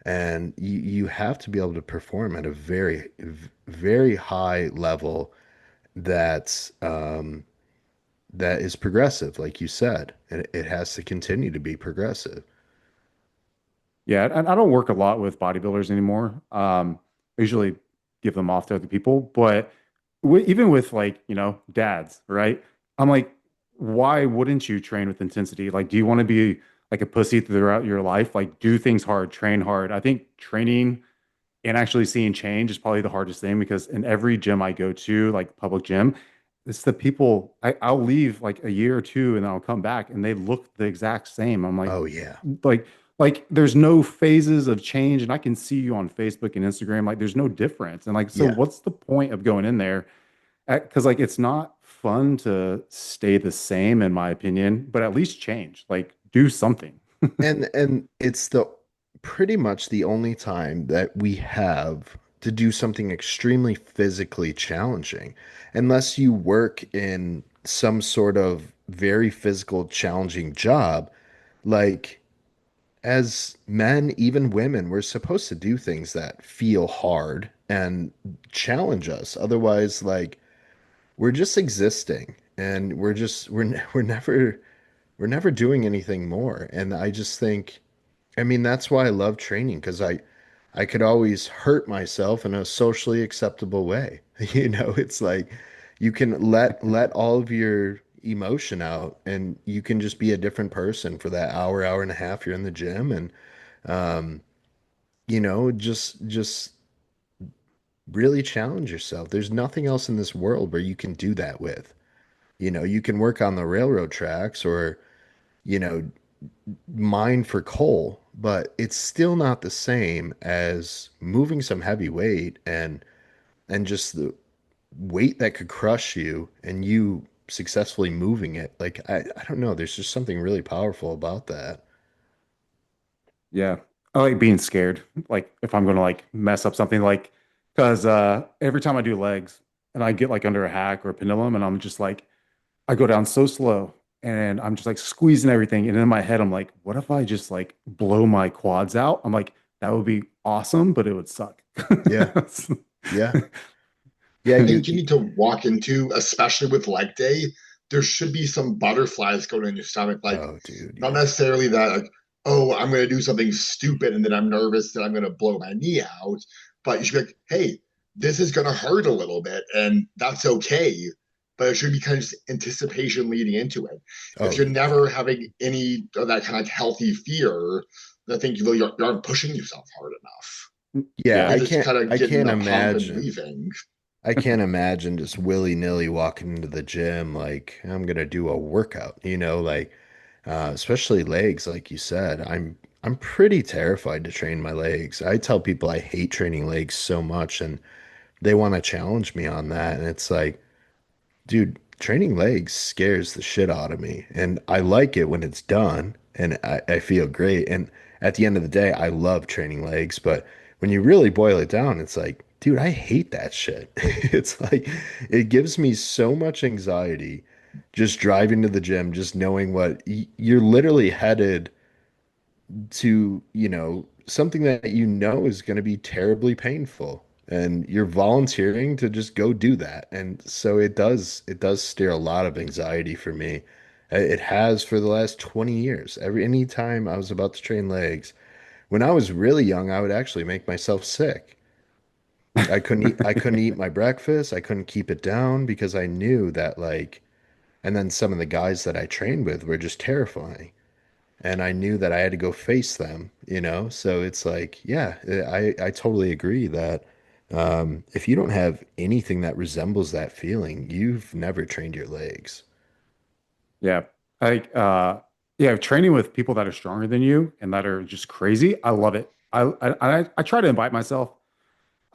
And you have to be able to perform at a very high level that is progressive, like you said. And it has to continue to be progressive. Yeah, and I don't work a lot with bodybuilders anymore. I usually give them off to other people, but even with like, dads, right? I'm like, why wouldn't you train with intensity? Like, do you want to be like a pussy throughout your life? Like, do things hard, train hard. I think training and actually seeing change is probably the hardest thing because in every gym I go to, like public gym, it's the people I'll leave like a year or two and I'll come back and they look the exact same. I'm Oh yeah. like, there's no phases of change, and I can see you on Facebook and Instagram. Like, there's no difference, and like, so Yeah. what's the point of going in there? Because like, it's not fun to stay the same, in my opinion. But at least change, like, do something. And it's the pretty much the only time that we have to do something extremely physically challenging. Unless you work in some sort of very physical challenging job, like as men, even women, we're supposed to do things that feel hard and challenge us. Otherwise, like we're just existing and we're never doing anything more. And I just think, I mean, that's why I love training because I could always hurt myself in a socially acceptable way. It's like you can let all of your emotion out and you can just be a different person for that hour and a half you're in the gym and um just really challenge yourself. There's nothing else in this world where you can do that with. You can work on the railroad tracks or, you know, mine for coal, but it's still not the same as moving some heavy weight and just the weight that could crush you and you successfully moving it. Like I don't know, there's just something really powerful about that. Yeah. I like being scared. Like if I'm gonna like mess up something like because every time I do legs and I get like under a hack or a pendulum and I'm just like I go down so slow and I'm just like squeezing everything. And in my head, I'm like, what if I just like blow my quads out? I'm like, that would be awesome, but it would suck. Yeah. Yeah. Yeah, I think you need to walk into, especially with leg day, there should be some butterflies going in your stomach. Like, oh dude, not yeah. necessarily that, like, oh, I'm going to do something stupid and then I'm nervous that I'm going to blow my knee out. But you should be like, hey, this is going to hurt a little bit and that's okay. But it should be kind of just anticipation leading into it. Oh If you're yeah. never having any of that kind of healthy fear, I think you aren't pushing yourself hard enough. Yeah, Yeah. You're just kind of I getting can't the pump and imagine. leaving. I can't imagine just willy-nilly walking into the gym like I'm gonna do a workout, like especially legs, like you said. I'm pretty terrified to train my legs. I tell people I hate training legs so much and they want to challenge me on that. And it's like, dude, training legs scares the shit out of me. And I like it when it's done and I feel great. And at the end of the day, I love training legs. But when you really boil it down, it's like, dude, I hate that shit. It's like, it gives me so much anxiety just driving to the gym, just knowing what you're literally headed to, something that is going to be terribly painful and you're volunteering to just go do that. And so it does steer a lot of anxiety for me. It has for the last 20 years. Anytime I was about to train legs, when I was really young, I would actually make myself sick. I couldn't eat my breakfast. I couldn't keep it down because I knew that like, and then some of the guys that I trained with were just terrifying. And I knew that I had to go face them, you know? So it's like, yeah, I totally agree that if you don't have anything that resembles that feeling, you've never trained your legs. Yeah. Like, yeah, training with people that are stronger than you and that are just crazy. I love it. I try to invite myself.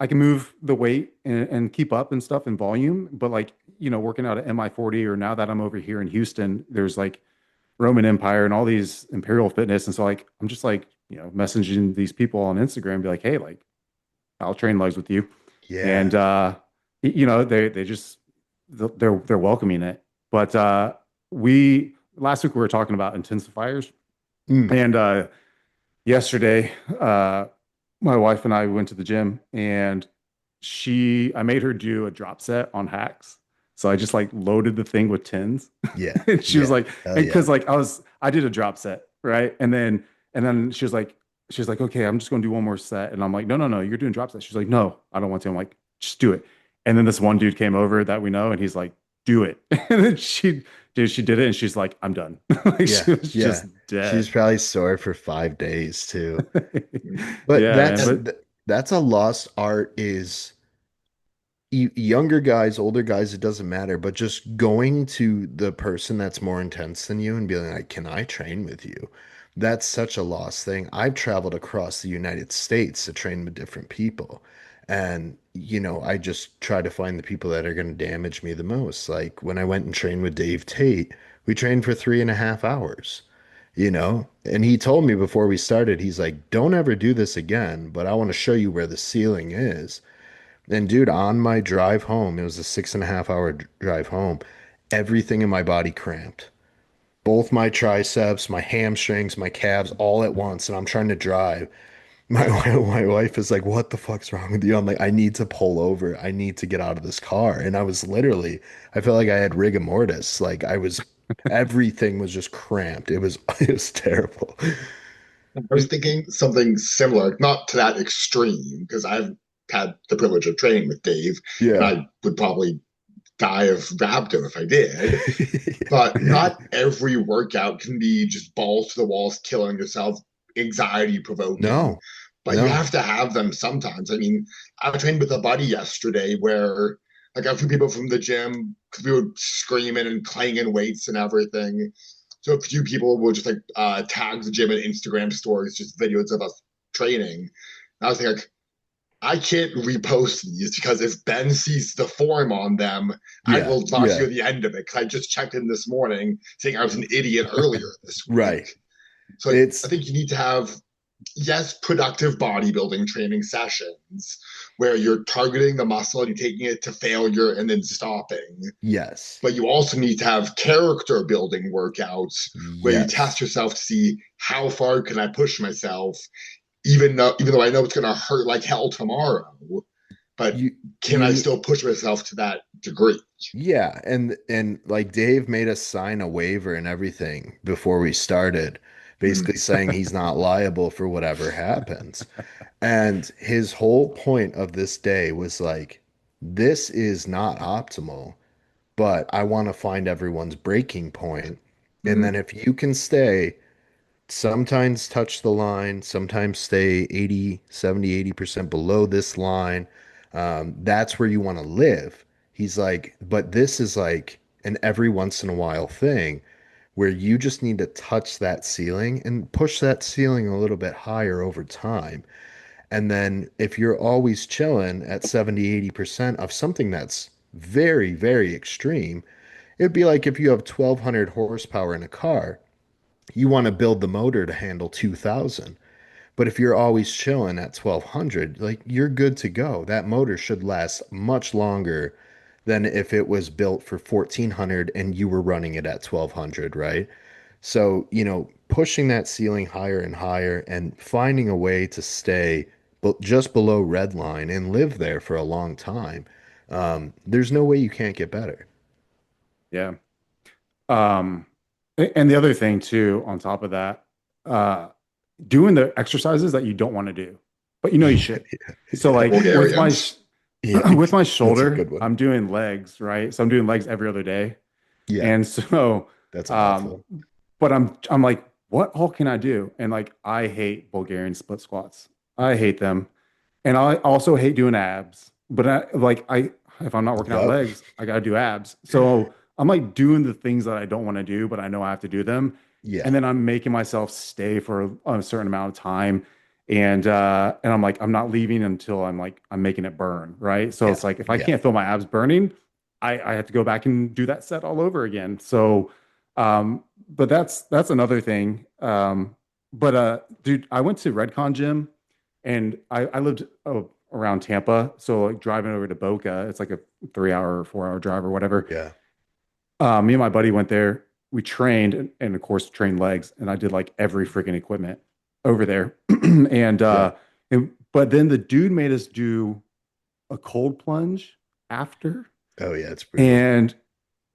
I can move the weight and keep up and stuff in volume, but like, working out at MI40 or now that I'm over here in Houston, there's like Roman Empire and all these Imperial Fitness. And so like, I'm just like, messaging these people on Instagram, be like, hey, like, I'll train legs with you. Yeah. And, they just, they're welcoming it. But, last week we were talking about intensifiers Mm, and, yesterday, my wife and I went to the gym and I made her do a drop set on hacks. So I just like loaded the thing with tens. yeah. And she was Yeah. like, Hell yeah. because like I did a drop set, right? And then she was like, okay, I'm just gonna do one more set. And I'm like, no, no, no, you're doing drop set. She's like, no, I don't want to. I'm like, just do it. And then this one dude came over that we know, and he's like, do it. And then she did it, and she's like, I'm done. Like Yeah. she was Yeah. just She's dead. probably sore for 5 days too. But Yeah, man. that's But that's a lost art is younger guys, older guys, it doesn't matter, but just going to the person that's more intense than you and being like, "Can I train with you?" That's such a lost thing. I've traveled across the United States to train with different people. And, I just try to find the people that are going to damage me the most. Like when I went and trained with Dave Tate, we trained for 3.5 hours, and he told me before we started, he's like, don't ever do this again, but I want to show you where the ceiling is. And dude, on my drive home, it was a 6.5 hour drive home, everything in my body cramped. Both my triceps, my hamstrings, my calves, all at once. And I'm trying to drive. My wife is like, "What the fuck's wrong with you?" I'm like, "I need to pull over. I need to get out of this car." And I was literally, I felt like I had rigor mortis. Like everything was just cramped. It was, it was terrible. I was thinking something similar, not to that extreme, because I've had the privilege of training with Dave, and Yeah. I would probably die of rhabdo if I did. But not every workout can be just balls to the walls, killing yourself, anxiety provoking. No, But you no. have to have them sometimes. I mean, I trained with a buddy yesterday where like a few people from the gym, because we were screaming and clanging weights and everything. So a few people will just like tag the gym in Instagram stories, just videos of us training. And I was thinking, like, I can't repost these because if Ben sees the form on them, I Yeah, will not yeah. hear the end of it. Because I just checked in this morning saying I was an idiot earlier this week. Right. So I It's think you need to have, yes, productive bodybuilding training sessions where you're targeting the muscle and you're taking it to failure and then stopping. yes. But you also need to have character building workouts where you test Yes. yourself to see how far can I push myself, even though I know it's going to hurt like hell tomorrow. But You can I you still push myself to that degree? yeah, and like Dave made us sign a waiver and everything before we started, basically Mm. saying he's not liable for whatever happens. And his whole point of this day was like, this is not optimal, but I want to find everyone's breaking point. And then Mm. if you can stay, sometimes touch the line, sometimes stay 80, 70, 80% below this line. That's where you want to live. He's like, but this is like an every once in a while thing where you just need to touch that ceiling and push that ceiling a little bit higher over time. And then if you're always chilling at 70, 80% of something that's very, very extreme, it'd be like if you have 1200 horsepower in a car, you want to build the motor to handle 2000. But if you're always chilling at 1200, like you're good to go. That motor should last much longer than if it was built for 1400 and you were running it at 1200, right? So, pushing that ceiling higher and higher and finding a way to stay just below red line and live there for a long time. There's no way you can't get better. yeah. Um, and the other thing too, on top of that, uh, doing the exercises that you don't want to do, but you know you should. So like with my Bulgarians. Yeah, With my that's a shoulder, good one. I'm doing legs, right? So I'm doing legs every other day. Yeah, And so, that's um, awful. but I'm like, what all can I do? And like, I hate Bulgarian split squats. I hate them. And I also hate doing abs. But if I'm not working out Yep. legs, I gotta do abs. So I'm like doing the things that I don't want to do, but I know I have to do them. And Yeah, then I'm making myself stay for a certain amount of time. And I'm like, I'm not leaving until I'm making it burn, right? So yeah, it's like if I yeah. can't feel my abs burning, I have to go back and do that set all over again. So but that's another thing. But dude, I went to Redcon gym and I lived around Tampa, so like driving over to Boca, it's like a 3 hour or 4 hour drive or whatever. Yeah. Me and my buddy went there. We trained and of course trained legs, and I did like every freaking equipment over there. and Yeah. uh, but then the dude made us do a cold plunge after, Oh yeah, it's brutal. and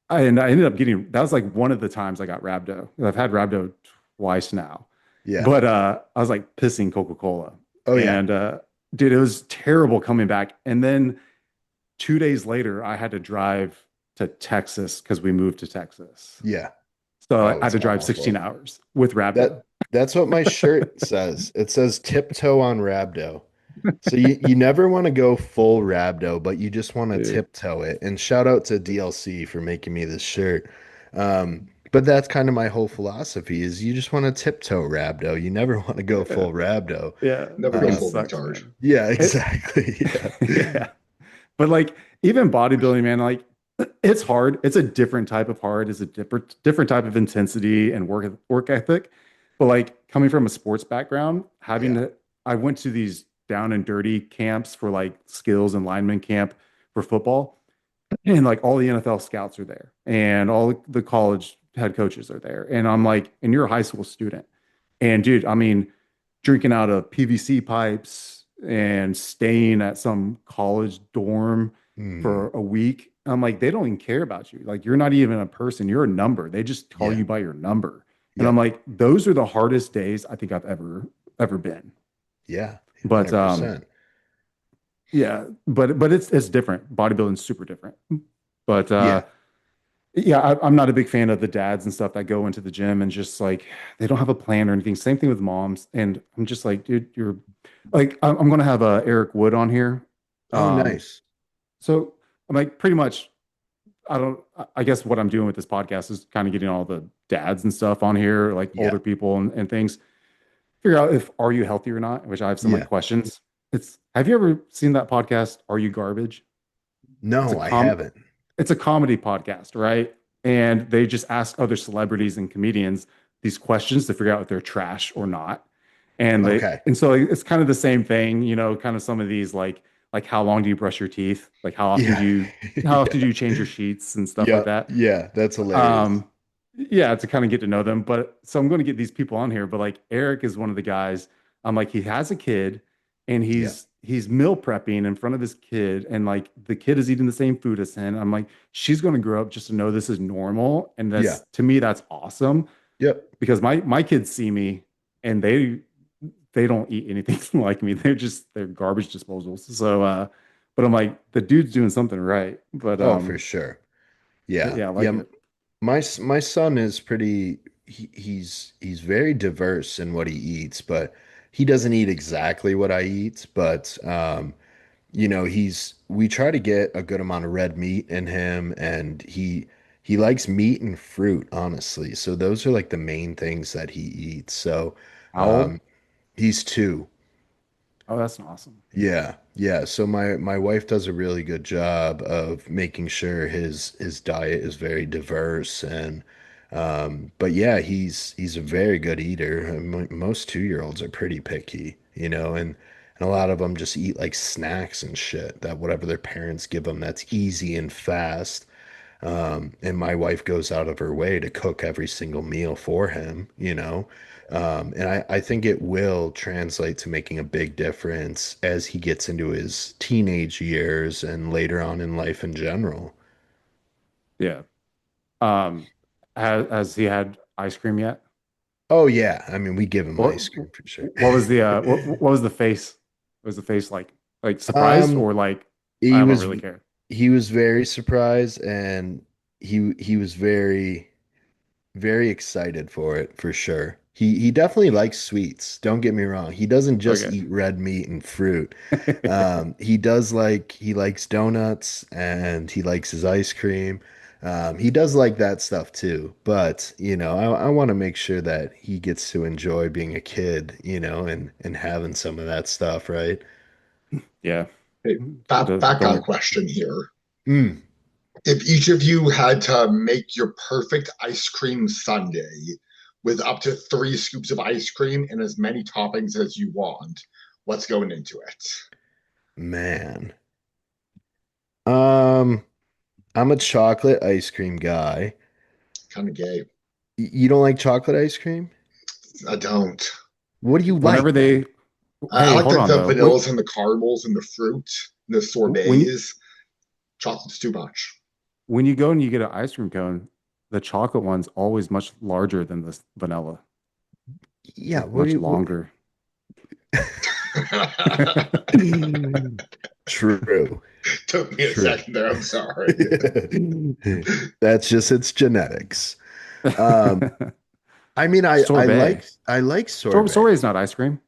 I ended up getting that was like one of the times I got rhabdo. I've had rhabdo twice now, Yeah. but I was like pissing Coca-Cola, Oh yeah. and dude, it was terrible coming back. And then 2 days later, I had to drive to Texas because we moved to Texas. Yeah. So I Oh, had it's to drive 16 awful. hours with rhabdo. That's what my shirt says. It says tiptoe on rhabdo. So you never want to go full rhabdo, but you just want to Dude. tiptoe it. And shout out to DLC for making me this shirt. But that's kind of my whole philosophy is you just want to tiptoe rhabdo. You never want to go Yeah, full rhabdo. yeah, Never go it Um, full sucks, retard. man. yeah, It, exactly. Yeah. yeah. But like even bodybuilding, man, like it's hard. It's a different type of hard. It's a different type of intensity and work ethic. But like coming from a sports background, having Yeah. to, I went to these down and dirty camps for like skills and lineman camp for football, and like all the NFL scouts are there, and all the college head coaches are there, and I'm like, and you're a high school student, and dude, I mean, drinking out of PVC pipes and staying at some college dorm Hmm. for a week. I'm like, they don't even care about you. Like, you're not even a person, you're a number. They just call Yeah. you by your number. And I'm Yep. like, those are the hardest days I think I've ever been. Yeah. But 100%. yeah, but it's different. Bodybuilding's super different. But Yeah. yeah, I'm not a big fan of the dads and stuff that go into the gym and just like they don't have a plan or anything. Same thing with moms. And I'm just like, dude, you're like, I'm gonna have Eric Wood on here. Oh, Um, nice. so I'm like, pretty much, I guess what I'm doing with this podcast is kind of getting all the dads and stuff on here, like Yeah. older people and things. Figure out if are you healthy or not, which I have some like Yeah. questions. Have you ever seen that podcast? Are you garbage? It's a No, I com haven't. it's a comedy podcast, right? And they just ask other celebrities and comedians these questions to figure out if they're trash or not. Okay. And so it's kind of the same thing, kind of some of these like how long do you brush your teeth? Like Yeah. how often do Yeah. you change your sheets and stuff like Yeah. that? Yeah. That's hilarious. Um yeah, to kind of get to know them. But so I'm going to get these people on here, but like Eric is one of the guys. I'm like he has a kid and Yeah. he's meal prepping in front of his kid and like the kid is eating the same food as him. I'm like she's going to grow up just to know this is normal, and Yeah. that's to me that's awesome Yep. because my kids see me and they don't eat anything like me. They're garbage disposals. So but I'm like the dude's doing something right. Oh, for sure. But Yeah. yeah, I Yeah. like it. My son is pretty he's very diverse in what he eats, but he doesn't eat exactly what I eat, but he's we try to get a good amount of red meat in him and he likes meat and fruit, honestly. So those are like the main things that he eats. So How old? um he's two. Oh, that's awesome. Yeah, yeah. So my wife does a really good job of making sure his diet is very diverse and but yeah, he's a very good eater. Most 2-year-olds are pretty picky, and a lot of them just eat like snacks and shit that whatever their parents give them that's easy and fast. And my wife goes out of her way to cook every single meal for him, and I think it will translate to making a big difference as he gets into his teenage years and later on in life in general. Yeah. Um, has he had ice cream yet? Oh yeah, I mean we give him What ice cream for sure. what was the what was the face? Was the face like surprised Um, or like I he don't was really care. he was very surprised, and he was very excited for it for sure. He definitely likes sweets. Don't get me wrong. He doesn't just Okay. eat red meat and fruit. He likes donuts, and he likes his ice cream. He does like that stuff too. But, I want to make sure that he gets to enjoy being a kid, and having some of that stuff, right? Yeah. Hey, back Don't. question here. Mm, If each of you had to make your perfect ice cream sundae with up to 3 scoops of ice cream and as many toppings as you want, what's going into it? man. Um, I'm a chocolate ice cream guy. Kind of gay. You don't like chocolate ice cream? I don't. What do you Whenever like? they, I hey, like hold the, on the though. When vanillas and the caramels and the fruit, the when sorbets. Chocolate's too much. when you go and you get an ice cream cone, the chocolate one's always much larger than the vanilla, Yeah, like what do much you longer. True. Took me a True. second there. I'm sorry. That's just its genetics. Um, I mean, I like Sorbet. I like sorbet. Sorbet is not ice cream.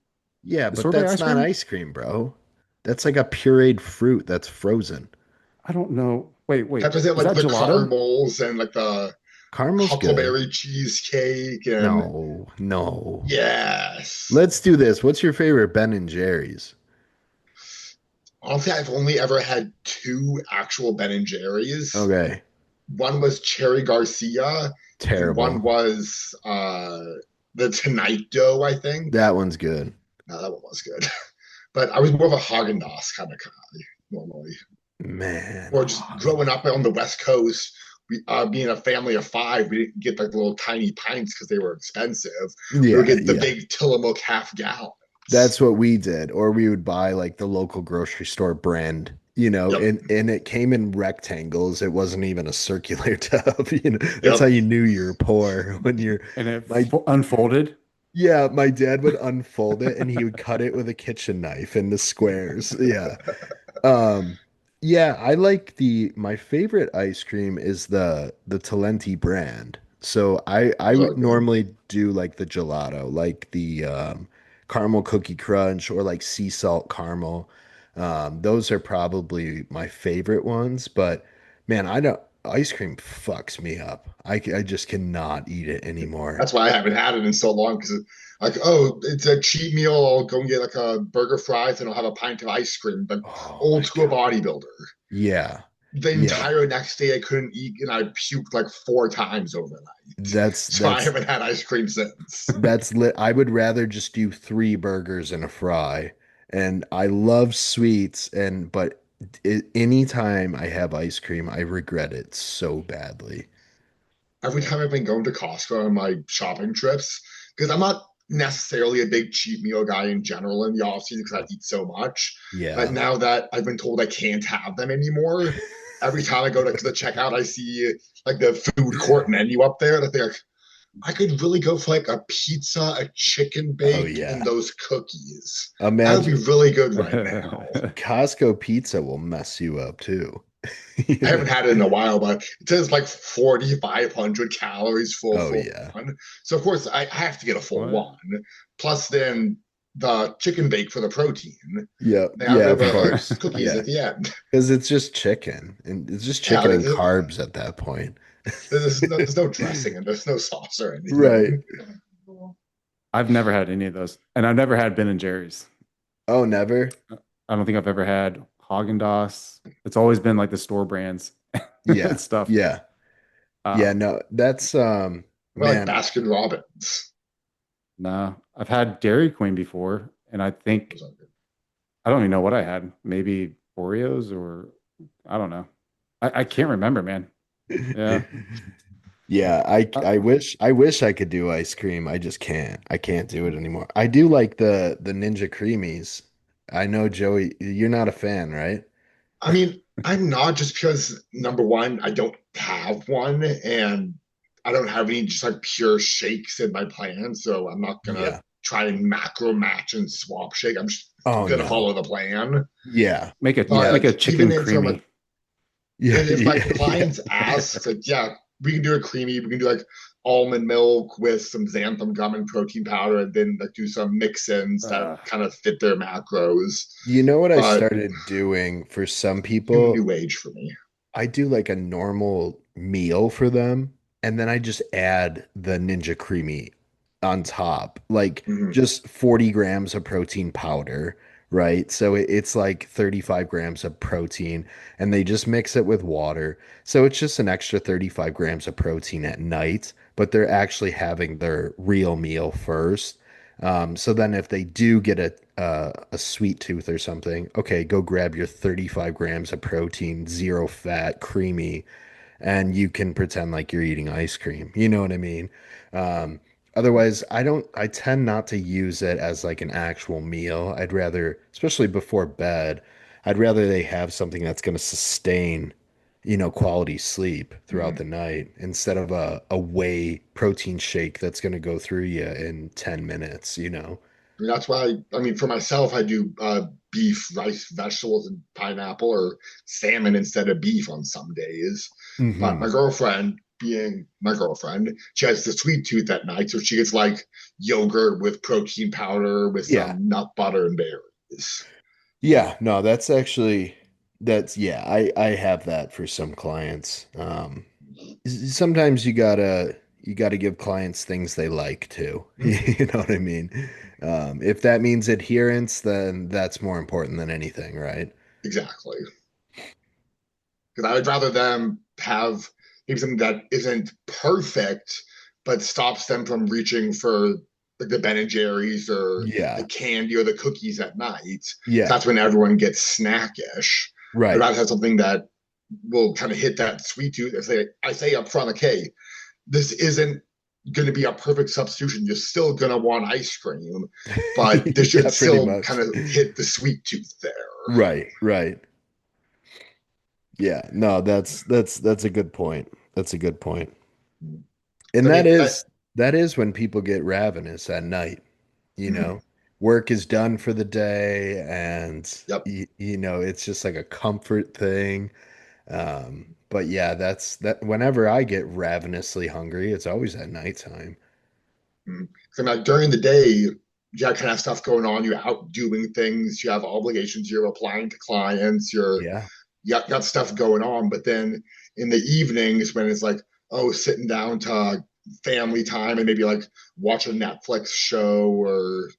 Yeah, Is but sorbet that's ice not cream? ice cream, bro. That's like a pureed fruit that's frozen. I don't know. Wait. Peppers have Is like that the gelato? caramels and like the Caramel's good. huckleberry cheesecake and No, no. yes. Let's do this. What's your favorite Ben and Jerry's? Honestly, I've only ever had two actual Ben and Jerry's. Okay, One was Cherry Garcia, and one terrible. was the Tonight Dough, I think. That one's good. No, that one was good. But I was more of a Haagen-Dazs kind of guy normally. Man, Or just growing up on the West Coast, being a family of five, we didn't get like little tiny pints because they were expensive. We would yeah, get the yeah. big Tillamook half gallons. That's what we did. Or we would buy like the local grocery store brand, Yep, and it came in rectangles. It wasn't even a circular tub. That's how yep. you knew you're poor when you're And it my unfolded. yeah, my dad would unfold it and he would cut it with a kitchen knife into squares. Yeah. Um, yeah, I like my favorite ice cream is the Talenti brand. So I Those are would good. normally do like the gelato, like the caramel cookie crunch or like sea salt caramel. Those are probably my favorite ones, but man, I don't ice cream fucks me up. I just cannot eat it anymore. That's why I haven't had it in so long because like, oh, it's a cheat meal. I'll go and get like a burger fries and I'll have a pint of ice cream. But Oh old my school God. bodybuilder. Yeah. The Yeah. entire next day I couldn't eat and I puked like 4 times overnight. That's So I that's haven't had ice cream since. That's lit. I would rather just do three burgers and a fry. And I love sweets, but anytime I have ice cream, I regret it so badly. Every time I've been going to Costco on my shopping trips, because I'm not necessarily a big cheat meal guy in general in the off season because I eat so much. But Yeah. now that I've been told I can't have them anymore, every time I go to the checkout, I see like the food court menu up there, and I think like, I could really go for like a pizza, a chicken Oh bake, and yeah. those cookies. That would be Imagine really good right now. Costco pizza will mess you up too. I haven't had it in a while, but it says like 4,500 calories Oh full yeah. one. So of course I have to get a full What? one. Plus then the chicken bake for the protein. Yeah. They have Yeah, of the course. cookies Yeah. at the end. Because it's just chicken. And it's just Yeah, chicken and carbs at that point. there's no dressing and there's no sauce or Right. anything. I've never had any of those, and I've never had Ben and Jerry's. Oh, never? I don't think I've ever had Haagen Dazs. It's always been like the store brands and Yeah. stuff. Yeah. Yeah, Um, no, that's Or like man, Baskin Robbins. no, I've had Dairy Queen before, and I think Those are good. I don't even know what I had. Maybe Oreos or I don't know. I can't remember, man. Yeah. yeah, I wish I could do ice cream. I just can't. I can't do it anymore. I do like the Ninja Creamies. I know Joey, you're not a fan, right? I mean, I'm not just because number one, I don't have one, and I don't have any just like pure shakes in my plan, so I'm not gonna Yeah. try and macro match and swap shake. I'm just Oh gonna no. follow the plan. Yeah. Make Yeah. But a even chicken in from creamy. a Yeah. and if my Yeah. Yeah. clients ask, like, yeah, we can do a creamy, we can do like almond milk with some xanthan gum and protein powder, and then like do some mix-ins that Uh, kind of fit their macros. You know what I But started doing for some too people? new age for me. I do like a normal meal for them, and then I just add the Ninja Creamy on top, like Mhm. just 40 grams of protein powder, right? So it's like 35 grams of protein, and they just mix it with water. So it's just an extra 35 grams of protein at night, but they're actually having their real meal first. So then if they do get a sweet tooth or something, okay, go grab your 35 grams of protein, zero fat, creamy, and you can pretend like you're eating ice cream. You know what I mean? Um, Otherwise, I tend not to use it as like an actual meal. I'd rather, especially before bed, I'd rather they have something that's going to sustain, quality sleep throughout Mhm. the night instead of a whey protein shake that's going to go through you in 10 minutes, you know? And that's why I mean, for myself, I do beef, rice, vegetables, and pineapple, or salmon instead of beef on some days. But Hmm. my girlfriend, being my girlfriend, she has the sweet tooth at night, so she gets like yogurt with protein powder with Yeah. some nut butter and berries. Yeah, no, that's actually yeah, I have that for some clients. Sometimes you gotta give clients things they like too. Mhm. You know what I mean? If that means adherence, then that's more important than anything, right? Exactly. Because I would rather them have maybe something that isn't perfect, but stops them from reaching for like the Ben and Jerry's or the Yeah. candy or the cookies at night. Because Yeah. that's when everyone gets snackish. I'd Right. rather have something that will kind of hit that sweet tooth. I say up front, like, hey, this isn't going to be a perfect substitution. You're still going to want ice cream, but this should Yeah, pretty still much. kind of hit the sweet tooth there. Right, right. Yeah, no, that's a good point. That's a good point. And I that mean, is that is when people get ravenous at night, you know. Work is done for the day and yep. it's just like a comfort thing. But yeah, that's that whenever I get ravenously hungry, it's always at nighttime. Mm. So like during the day, you got kind of stuff going on. You're out doing things. You have obligations. You're applying to clients. Yeah. You got stuff going on. But then in the evenings, when it's like, oh, sitting down to family time and maybe like watch a Netflix show or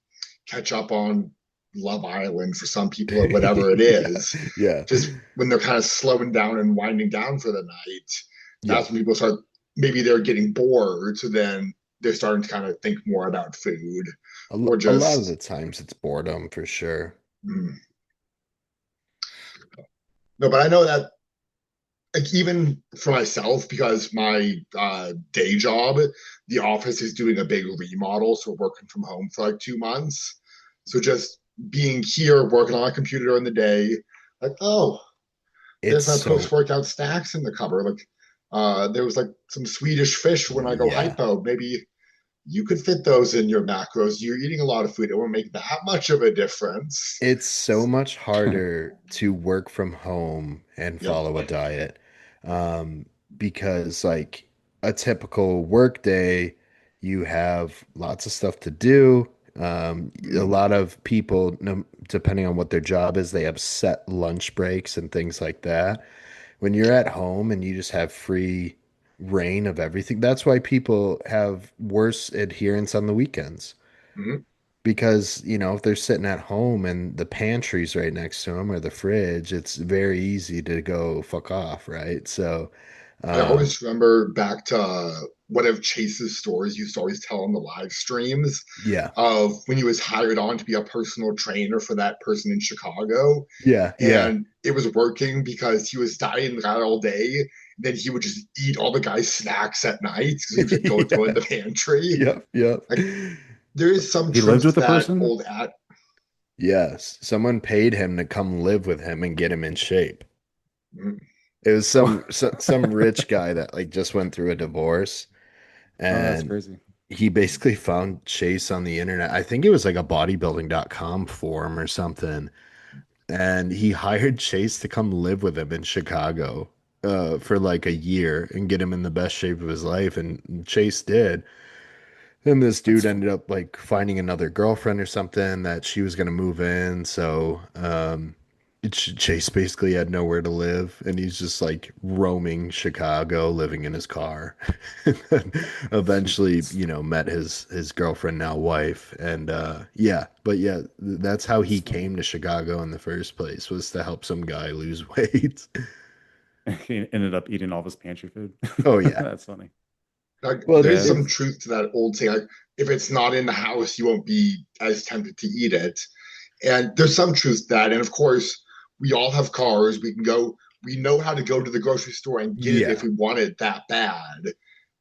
catch up on Love Island for some people or whatever it Yeah. is, Yeah. just when they're kind of slowing down and winding down for the night, that's Yep. when people start, maybe they're getting bored. So then they're starting to kind of think more about food or A lot of the just, times it's boredom for sure. mm. No, but I know that like even for myself, because my day job, the office is doing a big remodel. So we're working from home for like 2 months. So just being here, working on a computer during the day, like, oh, It's there's my so post-workout snacks in the cupboard. Like, there was like some Swedish fish when I go yeah. hypo. Maybe you could fit those in your macros. You're eating a lot of food. It won't make that much of a difference. It's so much harder to work from home and Yep. follow a diet. Um, because like a typical work day, you have lots of stuff to do. A Mm-hmm. lot of people, no, depending on what their job is, they have set lunch breaks and things like that. When you're at home and you just have free reign of everything, that's why people have worse adherence on the weekends Mm-hmm. because if they're sitting at home and the pantry's right next to them or the fridge, it's very easy to go fuck off, right? So I um always remember back to one of Chase's stories used to always tell on the live streams yeah. of when he was hired on to be a personal trainer for that person in Chicago. Yeah, yeah. And it was working because he was dieting that all day. Then he would just eat all the guy's snacks at night because he would just go throw in Yeah. the pantry. Yep, yep. Like there is some He lived truth with to the that person. old at. Yes, someone paid him to come live with him and get him in shape. Mm, It was Oh, some rich guy that like just went through a divorce oh, that's and crazy. he basically found Chase on the internet. I think it was like a bodybuilding.com forum or something. And he hired Chase to come live with him in Chicago for like a year and get him in the best shape of his life. And Chase did. Then this dude That's ended up like finding another girlfriend or something that she was gonna move in. So Chase basically had nowhere to live, and he's just like roaming Chicago, living in his car. And then eventually, it's, you know, met his girlfriend, now wife, and yeah. But yeah, that's how he it's funny. came to Chicago in the first place, was to help some guy lose weight. He ended up eating all of his pantry food. Oh yeah. That's funny. Like Well, there's Yeah. some truth to that old saying, like if it's not in the house, you won't be as tempted to eat it. And there's some truth to that. And of course, we all have cars. We can go, we know how to go to the grocery store and get it if yeah, we want it that bad.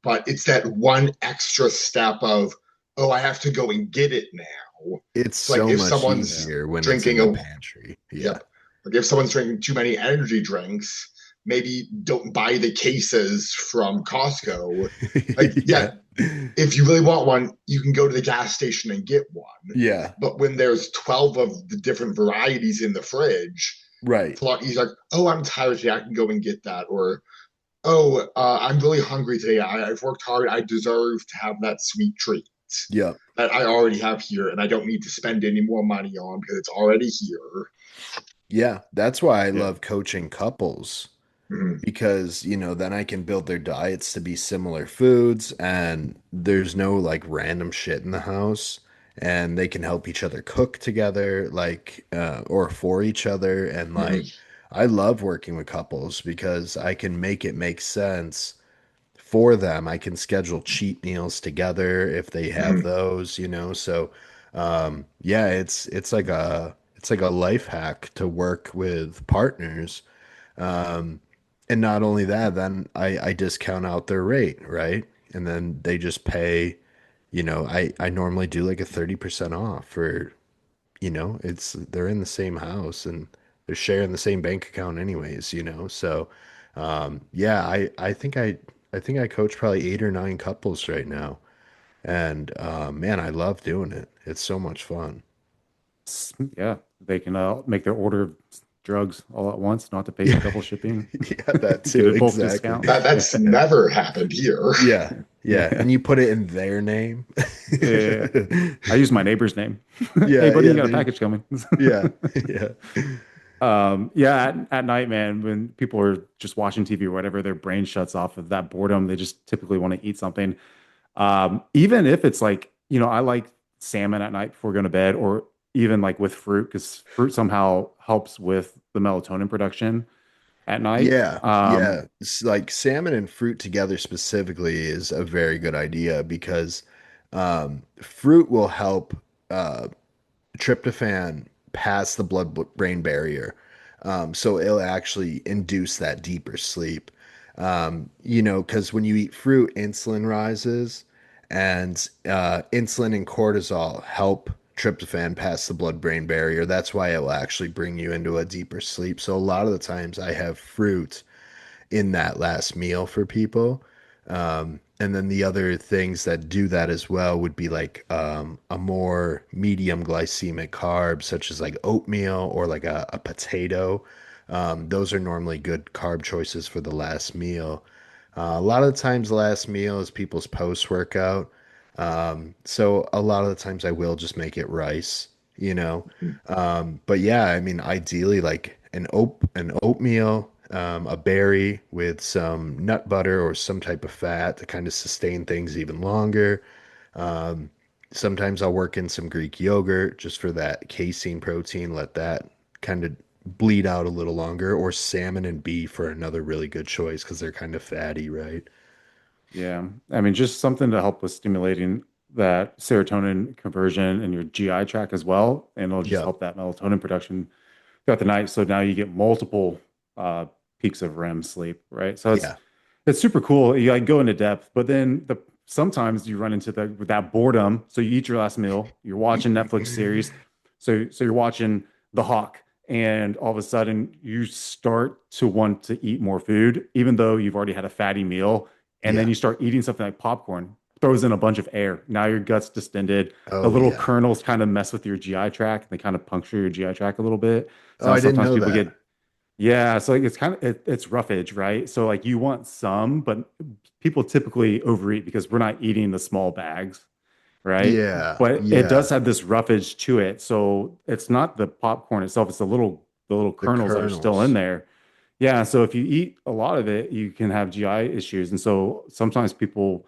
But it's that one extra step of, oh, I have to go and get it now. it's So like so if much someone's Yeah. easier when it's in drinking the a pantry. Yeah. yep. Like if someone's drinking too many energy drinks, maybe don't buy the cases from Costco. Like, yeah, Yeah. if you really want one, you can go to the gas station and get one. Yeah. But when there's 12 of the different varieties in the fridge, Right. it's a lot easier. Like, oh, I'm tired today. I can go and get that. Or, oh, I'm really hungry today. I've worked hard. I deserve to have that sweet treat Yeah. that I already have here and I don't need to spend any more money on because it's already here. Yeah. That's why I Yeah. love coaching couples Mhm. because, you know, then I can build their diets to be similar foods and there's no like random shit in the house and they can help each other cook together, like, or for each other. And like, Mhm. I love working with couples because I can make it make sense for them. I can schedule cheat meals together if they have Mhm. those, you know. So yeah, it's like a life hack to work with partners. Um and not only that, then I discount out their rate, right? And then they just pay, you know, I normally do like a 30% off for, you know, it's they're in the same house and they're sharing the same bank account anyways, you know. So yeah, I think I coach probably 8 or 9 couples right now. And man, I love doing it. It's so much fun. Yeah. They can make their order of drugs all at once, not to pay for double shipping. Yeah, that Get too, a bulk exactly. discount. That's never happened here. Yeah, yeah. Yeah. And you put it in their name. Yeah. I use my neighbor's name. Hey, Yeah, buddy, you yeah, got a there's package coming. yeah, yeah. Yeah, at night, man, when people are just watching TV or whatever, their brain shuts off of that boredom. They just typically want to eat something. Even if it's like, I like salmon at night before going to bed, or even like with fruit, because fruit somehow helps with the melatonin production at night. Yeah, yeah. It's like salmon and fruit together specifically is a very good idea because fruit will help uh, tryptophan pass the blood-brain barrier. So it'll actually induce that deeper sleep. You know, because when you eat fruit, insulin rises, and insulin and cortisol help tryptophan pass the blood-brain barrier. That's why it will actually bring you into a deeper sleep. So a lot of the times I have fruit in that last meal for people. And then the other things that do that as well would be like a more medium glycemic carb, such as like oatmeal or like a potato. Those are normally good carb choices for the last meal. A lot of the times, the last meal is people's post workout. So a lot of the times I will just make it rice, you know. But yeah, I mean, ideally like an oatmeal, a berry with some nut butter or some type of fat to kind of sustain things even longer. Um, Sometimes I'll work in some Greek yogurt just for that casein protein, let that kind of bleed out a little longer, or salmon and beef are another really good choice because they're kind of fatty, right? Yeah. I mean, just something to help with stimulating that serotonin conversion in your GI tract as well. And it'll just Yep. help that melatonin production throughout the night. So now you get multiple uh, peaks of REM sleep, right? So Yeah. it's super cool. You like go into depth, but then sometimes you run into that boredom. So you eat your last meal, you're watching Netflix series. So you're watching The Hawk, and all of a sudden you start to want to eat more food, even though you've already had a fatty meal. And then Yeah. you start eating something like popcorn. throws in a bunch of air. Now your gut's distended. The Oh little yeah. kernels kind of mess with your GI tract. They kind of puncture your GI tract a little bit. So Oh, now I didn't sometimes know people that. get, yeah, so like it's kind of it's roughage, right? So like you want some, but people typically overeat because we're not eating the small bags, right? Yeah, But it does yeah. have this roughage to it. So it's not the popcorn itself, it's the little The kernels that are still in kernels. there. Yeah, so if you eat a lot of it, you can have GI issues. And so sometimes people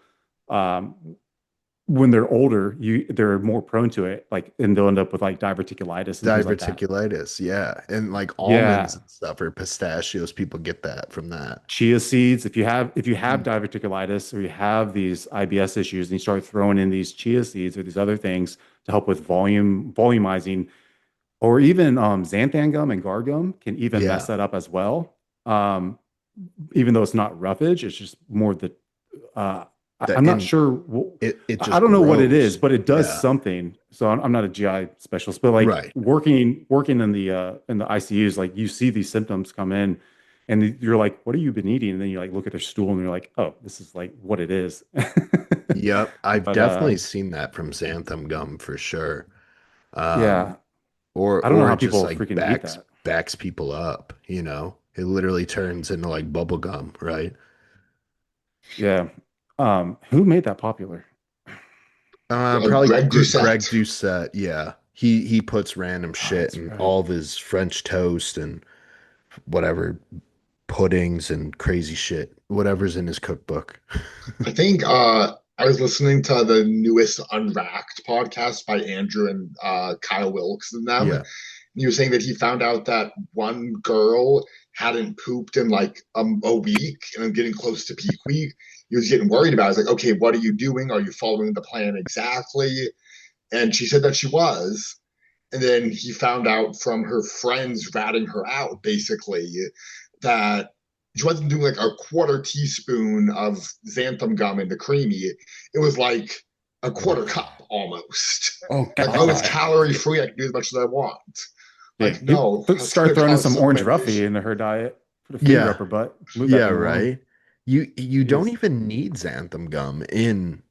um when they're older, they're more prone to it, like and they'll end up with like diverticulitis and things like that. Diverticulitis, yeah. And like almonds Yeah. and stuff or pistachios, people get that from that. Chia seeds, if you have Mm. diverticulitis or you have these IBS issues and you start throwing in these chia seeds or these other things to help with volumizing, or even xanthan gum and guar gum can even mess Yeah. that up as well. Um, even though it's not roughage, it's just more the uh, The I'm not and sure. it I just don't know what it is, grows. but it does Yeah. something. So I'm not a GI specialist, but like Right. working in the ICUs, like you see these symptoms come in, and you're like, "What have you been eating?" And then you like look at their stool, and you're like, "Oh, this is like what it is." Yep. I've But definitely seen that from xanthan gum for sure. Um, yeah, I don't know or how it just people like freaking eat that. backs people up, you know. It literally turns into like bubble gum, right? Yeah, who made that popular? Probably Greg Greg Doucette. Doucette, yeah. He puts random Oh, shit that's in right. all of his French toast and whatever puddings and crazy shit, whatever's in his cookbook. I think I was listening to the newest Unwrapped podcast by Andrew and Kyle Wilkes and them. And Yeah. he was saying that he found out that one girl hadn't pooped in like a week and I'm getting close to peak week. He was getting worried about it. I was like, okay, what are you doing? Are you following the plan exactly? And she said that she was. And then he found out from her friends ratting her out, basically, that she wasn't doing like a quarter teaspoon of xanthan gum in the Creami. It was like a quarter cup almost. Oh Like, oh, it's God. calorie free. I can do as much as I want. Yeah, Like, no, that's start going to throwing in cause some so orange many. roughy into her diet. Put a finger up Yeah. her butt. Move that Yeah, thing along. right. You don't Jeez. even need xanthan gum in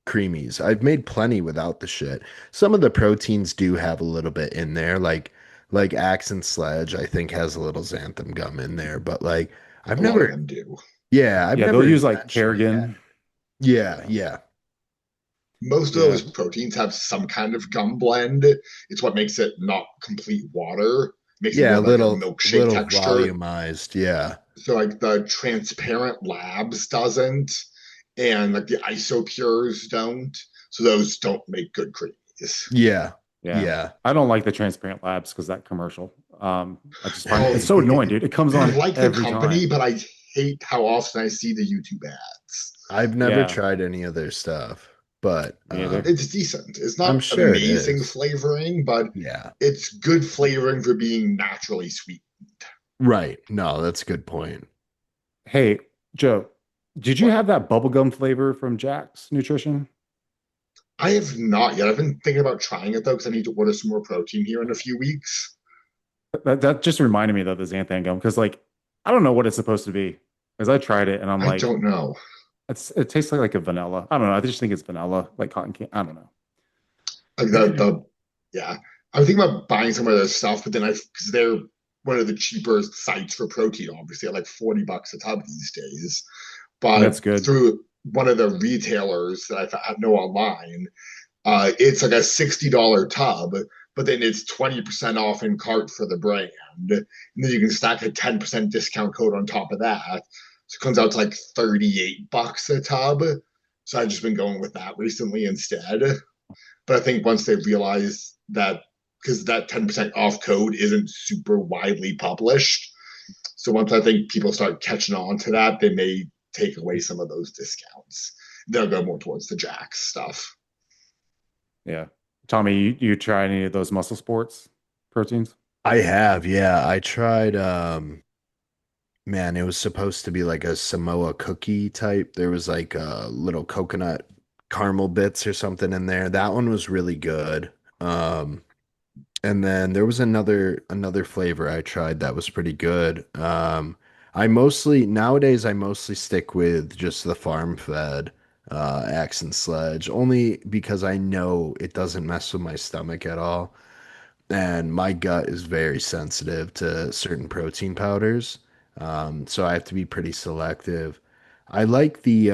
creamies. I've made plenty without the shit. Some of the proteins do have a little bit in there, like Axe and Sledge, I think has a little xanthan gum in there, but like I've A lot of never, them do. yeah, I've Yeah, they'll never use like intentionally had. Kerrigan. Yeah, Yeah. yeah, Most of Yeah. those proteins have some kind of gum blend. It's what makes it not complete water, makes it yeah, more a like a milkshake little texture. volumized. Yeah, So like the transparent labs doesn't, and like the isopures don't. So those don't make good creamies. yeah, Yeah. yeah. I don't like the transparent labs because that commercial. I just find it's Oh, so annoying, dude. It comes I on like the every company, time. but I hate how often I see the YouTube ads. I've never Yeah, tried any of their stuff, but me either. It's decent. It's I'm not an sure it amazing is. flavoring, but Yeah. it's good flavoring for being naturally sweet. Right. No, that's a good point. Hey, Joe, did you What? have that bubblegum flavor from Jack's Nutrition? I have not yet. I've been thinking about trying it though, because I need to order some more protein here in a few weeks. That just reminded me though, the xanthan gum, because like I don't know what it's supposed to be. Because I tried it and I'm I like, don't know. it tastes like a vanilla. I don't know. I just think it's vanilla, like cotton candy. I don't know. Like the yeah. I was thinking about buying some of their stuff, but then I because they're one of the cheaper sites for protein, obviously, at like 40 bucks a tub these days. That's But good. through one of the retailers that I know online, it's like a $60 tub, but then it's 20% off in cart for the brand. And then you can stack a 10% discount code on top of that. So it comes out to like 38 bucks a tub. So I've just been going with that recently instead. But I think once they realize that, because that 10% off code isn't super widely published. So once I think people start catching on to that, they may take away some of those discounts. They'll go more towards the Jack stuff. Yeah. Tommy, you try any of those muscle sports proteins? I have, yeah. I tried man, it was supposed to be like a Samoa cookie type. There was like little coconut caramel bits or something in there. That one was really good. Um and then there was another flavor I tried that was pretty good. I mostly nowadays I mostly stick with just the farm fed. Axe and Sledge, only because I know it doesn't mess with my stomach at all. And my gut is very sensitive to certain protein powders. So I have to be pretty selective. I like the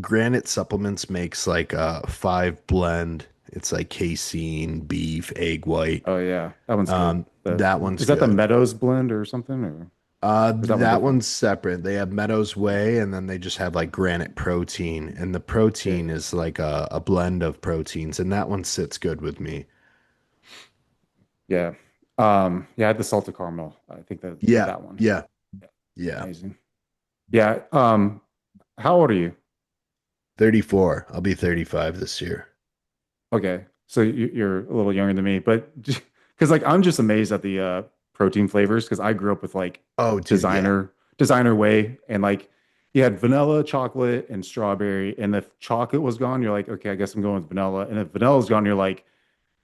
Granite Supplements makes like a 5 blend. It's like casein, beef, egg white. Oh yeah, that one's good. That one's Is that the good. Meadows blend or something, or is that one That different? one's separate. They have Meadows Whey, and then they just have like Granite Protein, and the Yeah, protein is like a blend of proteins, and that one sits good with me. yeah, yeah. I had the salted caramel. I think that Yeah, that one. yeah, Yeah, yeah. amazing. Yeah. How old are you? 34. I'll be 35 this year. Okay, so you're a little younger than me, but because like I'm just amazed at the protein flavors because I grew up with like Oh, dude, yeah. designer whey and like you had vanilla, chocolate, and strawberry, and if chocolate was gone, you're like, okay, I guess I'm going with vanilla, and if vanilla's gone, you're like,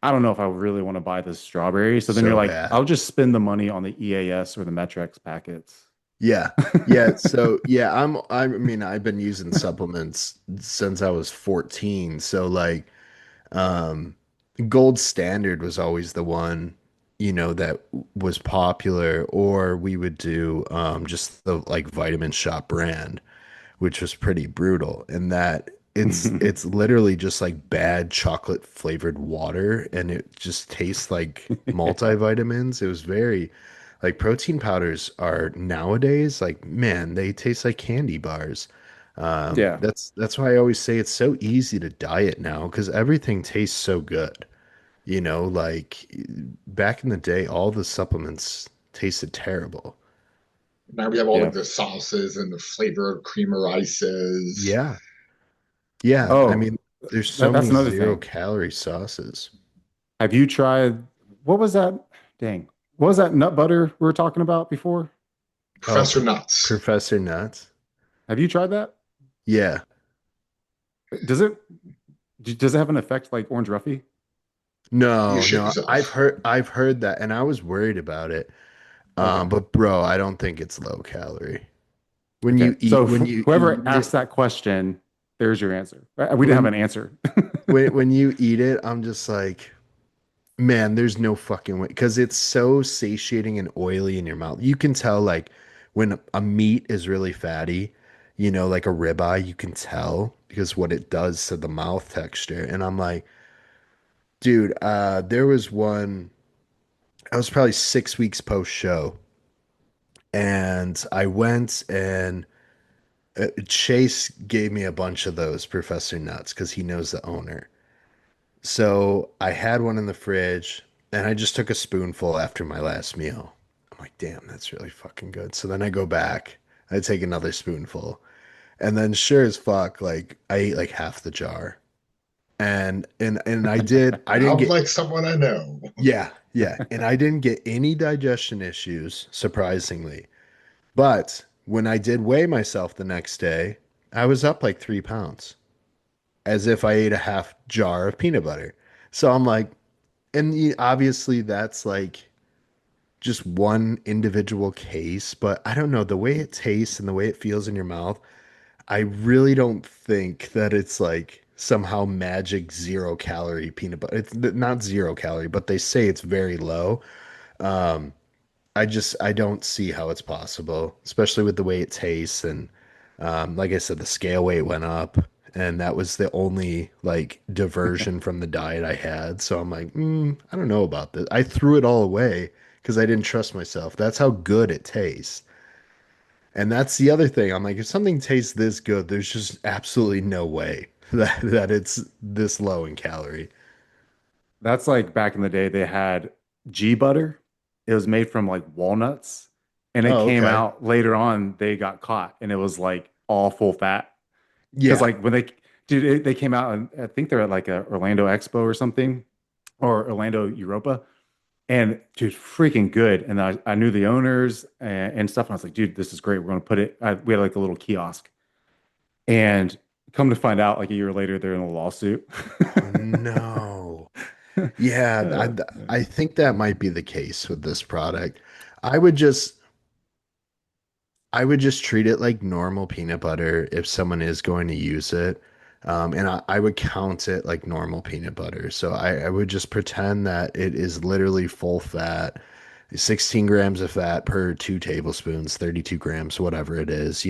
I don't know if I really want to buy this strawberry. So then you're So like, bad. I'll just spend the money on the EAS or the Metrex packets. Yeah. Yeah. So yeah, I mean, I've been using supplements since I was 14. So like um gold standard was always the one, that was popular, or we would do just the like vitamin shop brand, which was pretty brutal in that it's literally just like bad chocolate flavored water and it just tastes like multivitamins. It was very like protein powders are nowadays like man, they taste like candy bars. Yeah, That's why I always say it's so easy to diet now because everything tastes so good. Like back in the day, all the supplements tasted terrible. Now we have all yeah. like the sauces and the flavored creamer ices. Yeah. Yeah, I Oh, mean, there's so that's many another zero thing. calorie sauces. Have you tried what was that? Dang. What was that nut butter we were talking about before? Oh, Professor Nuts. Professor Nuts. Have you tried that? Yeah. Does it does it have an effect like Orange Ruffy? You No, shit no, yourself. I've heard that and I was worried about it. Okay. But bro, I don't think it's low calorie. Okay. So When you whoever eat asked it, that question, there's your answer. We didn't have when an answer. when you eat it, I'm just like, man, there's no fucking way because it's so satiating and oily in your mouth. You can tell like when a meat is really fatty, like a ribeye, you can tell because what it does to the mouth texture. And I'm like, dude, there was one, I was probably 6 weeks post show, and I went and Chase gave me a bunch of those Professor Nuts because he knows the owner. So I had one in the fridge and I just took a spoonful after my last meal. I'm like, damn, that's really fucking good. So then I go back, I take another spoonful, and then sure as fuck, like I ate like half the jar. And I didn't I'm get like someone I know. yeah, yeah. And I didn't get any digestion issues, surprisingly. But when I did weigh myself the next day, I was up like 3 pounds, as if I ate a half jar of peanut butter. So I'm like, and obviously that's like just one individual case, but I don't know, the way it tastes and the way it feels in your mouth, I really don't think that it's like somehow magic 0 calorie peanut butter. It's not 0 calorie, but they say it's very low. I don't see how it's possible, especially with the way it tastes. And like I said, the scale weight went up, and that was the only like diversion from the diet I had. So I'm like, I don't know about this. I threw it all away because I didn't trust myself. That's how good it tastes. And that's the other thing. I'm like, if something tastes this good, there's just absolutely no way that it's this low in calorie. That's like back in the day, they had G butter. It was made from like walnuts, and it Oh, came okay. out later on. They got caught, and it was like all full fat. Because Yeah. like when they came out, and I think they're at like a Orlando Expo or something, or Orlando Europa, and dude, freaking good. And I knew the owners and stuff, and I was like, dude, this is great. We're gonna put it. We had like a little kiosk, and come to find out, like a year later, they're in a lawsuit. Oh no. Yeah, Uh, I think that might be the case with this product. I would just I would just treat it like normal peanut butter if someone is going to use it. And I would count it like normal peanut butter. So I would just pretend that it is literally full fat, 16 grams of fat per 2 tablespoons, 32 grams, whatever it is,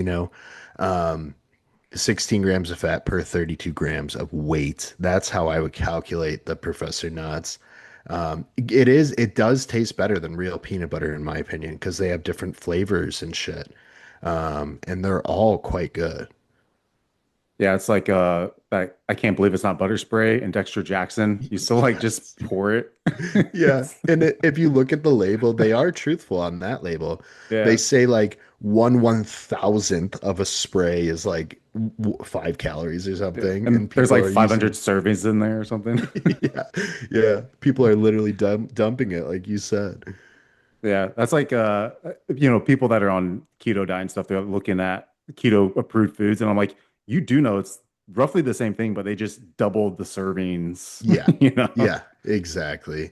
16 grams of fat per 32 grams of weight. That's how I would calculate the Professor Nuts. It does taste better than real peanut butter, in my opinion, because they have different flavors and shit. And they're all quite good. Yeah, it's like I can't believe it's not butter spray and Dexter Jackson. You still like Yes. just pour it. Yeah. If you look at the label, they are truthful on that label. They Yeah. say like 1/1000th of a spray is like 5 calories or Yeah. something. And And there's people like are 500 using, servings in there or something. yeah, yeah. People are literally dumping it, like you said. Yeah, that's like people that are on keto diet and stuff, they're looking at keto approved foods, and I'm like, you do know it's roughly the same thing, but they just doubled the servings, Yeah. you know. Yeah, exactly.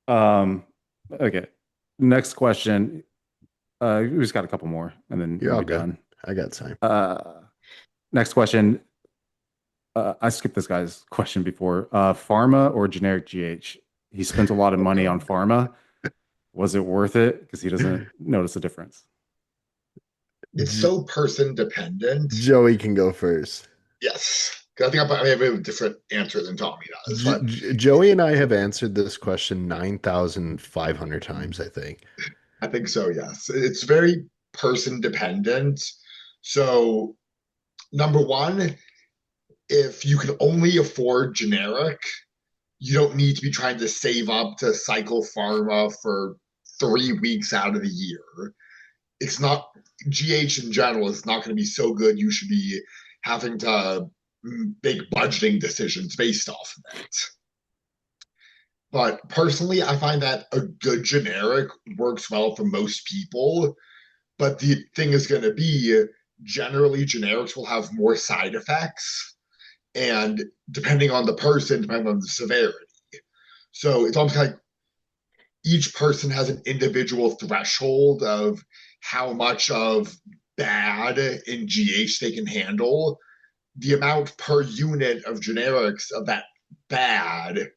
Um, okay. Next question. We just got a couple more and then You're we'll all be good. done. I got time. Next question. I skipped this guy's question before. Pharma or generic GH? He spent a lot of Oh money on God. pharma. Was it worth it? Because he doesn't notice a difference. It's J so person dependent. Joey can go first. Yes. 'Cause I think I have a different answer than Tommy does, but Joey and I have answered this question 9,500 times, I think. I think so, yes. It's very person dependent. So, number one, if you can only afford generic, you don't need to be trying to save up to cycle pharma for 3 weeks out of the year. It's not GH in general is not going to be so good. You should be having to make budgeting decisions based off of it. But personally, I find that a good generic works well for most people. But the thing is going to be generally generics will have more side effects. And depending on the person, depending on the severity. So it's almost like each person has an individual threshold of how much of bad in GH they can handle. The amount per unit of generics of that bad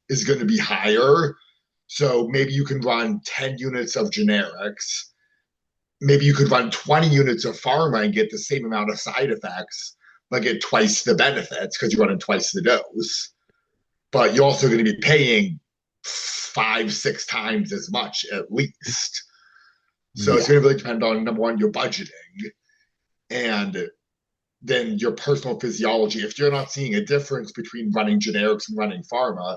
is going to be higher. So maybe you can run 10 units of generics. Maybe you could run 20 units of pharma and get the same amount of side effects, but get twice the benefits because you're running twice the dose. But you're also going to be paying 5, 6 times as much at least. So it's Yeah. going to really depend on number one, your budgeting, and then your personal physiology. If you're not seeing a difference between running generics and running pharma,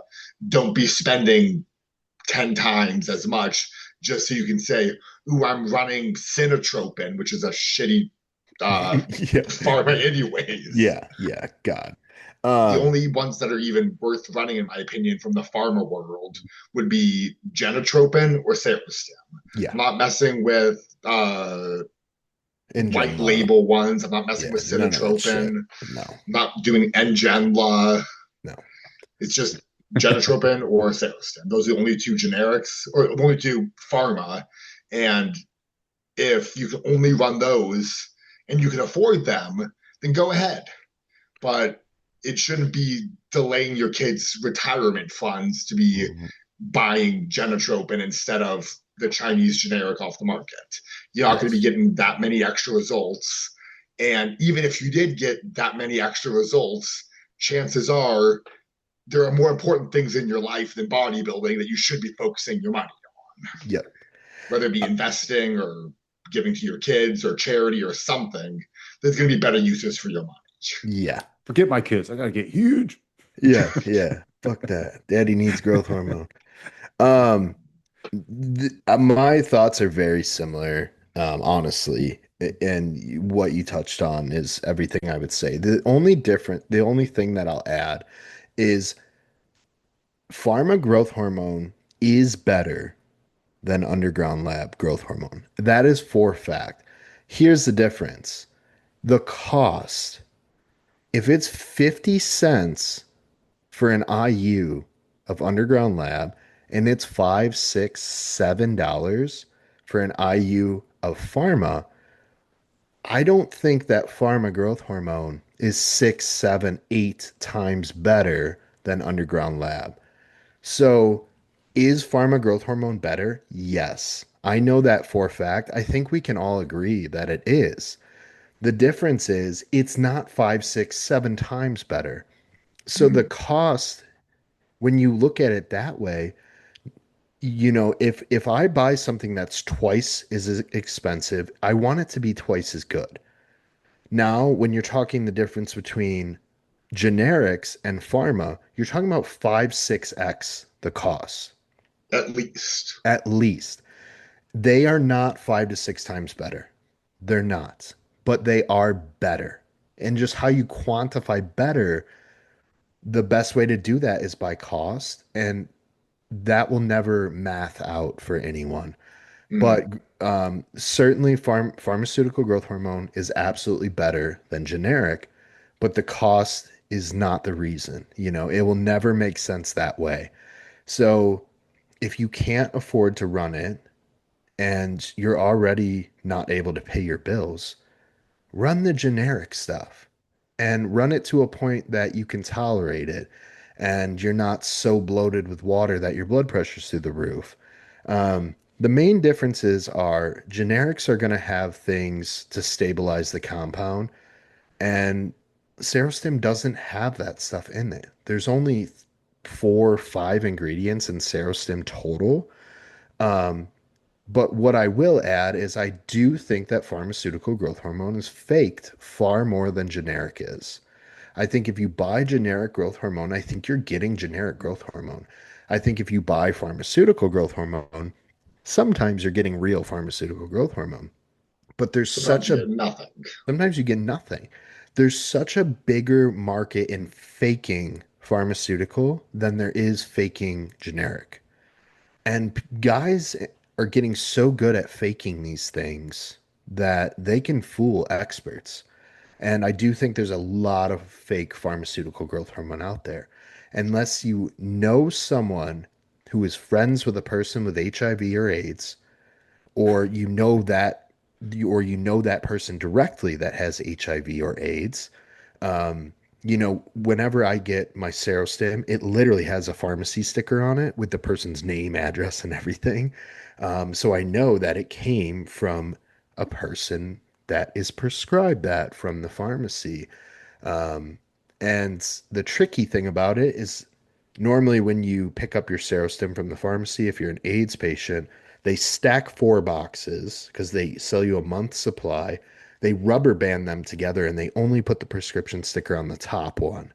don't be spending 10 times as much just so you can say, ooh, I'm running Sinatropin, which is a shitty Yeah. pharma anyways. Yeah. Yeah. God. The Um, only ones that are even worth running, in my opinion, from the pharma world would be Genotropin or Serostim. yeah. I'm not messing with white Ingenla. label ones. I'm not messing Yeah. with None of that Sinatropin. shit. I'm No. not doing Ngenla. No. It's just Genotropin or Serostim. Those are the only two generics, or only two pharma. And if you can only run those and you can afford them, then go ahead. But it shouldn't be delaying your kids' retirement funds to be Mhm. buying Genotropin instead of the Chinese generic off the market. You're not going to be Yes. getting that many extra results. And even if you did get that many extra results, chances are there are more important things in your life than bodybuilding that you should be focusing your money on, Yep. whether it be Uh, investing or giving to your kids or charity or something. There's going to be better uses for your money. yeah. Forget my kids. I gotta get huge. Yeah. Yeah. Fuck that. Daddy needs growth hormone. Um, my thoughts are very similar, honestly. And what you touched on is everything I would say. The only thing that I'll add is pharma growth hormone is better than underground lab growth hormone. That is for fact. Here's the difference. The cost, if it's 50 cents for an IU of underground lab and it's $5, $6, $7 for an IU of pharma, I don't think that pharma growth hormone is 6, 7, 8 times better than underground lab. So, is pharma growth hormone better? Yes. I know that for a fact. I think we can all agree that it is. The difference is it's not 5, 6, 7 times better. So the Mhm. cost, when you look at it that way, if I buy something that's twice as expensive, I want it to be twice as good. Now, when you're talking the difference between generics and pharma, you're talking about 5, 6x the cost, At least. at least. They are not 5 to 6 times better. They're not, but they are better. And just how you quantify better, the best way to do that is by cost. And that will never math out for anyone. But Mhm. certainly, pharmaceutical growth hormone is absolutely better than generic, but the cost is not the reason. It will never make sense that way. So if you can't afford to run it and you're already not able to pay your bills, run the generic stuff and run it to a point that you can tolerate it and you're not so bloated with water that your blood pressure's through the roof. The main differences are generics are going to have things to stabilize the compound, and Serostim doesn't have that stuff in it. There's only 4 or 5 ingredients in Serostim total. Um, but what I will add is I do think that pharmaceutical growth hormone is faked far more than generic is. I think if you buy generic growth hormone, I think you're getting generic growth hormone. I think if you buy pharmaceutical growth hormone, sometimes you're getting real pharmaceutical growth hormone. But Sometimes you get nothing. sometimes you get nothing. There's such a bigger market in faking pharmaceutical than there is faking generic. And guys are getting so good at faking these things that they can fool experts. And I do think there's a lot of fake pharmaceutical growth hormone out there. Unless you know someone who is friends with a person with HIV or AIDS, or you know that person directly that has HIV or AIDS. Um, whenever I get my Serostim, it literally has a pharmacy sticker on it with the person's name, address, and everything. So I know that it came from a person that is prescribed that from the pharmacy. Um, and the tricky thing about it is normally when you pick up your Serostim from the pharmacy, if you're an AIDS patient, they stack 4 boxes because they sell you a month's supply. They rubber band them together and they only put the prescription sticker on the top one.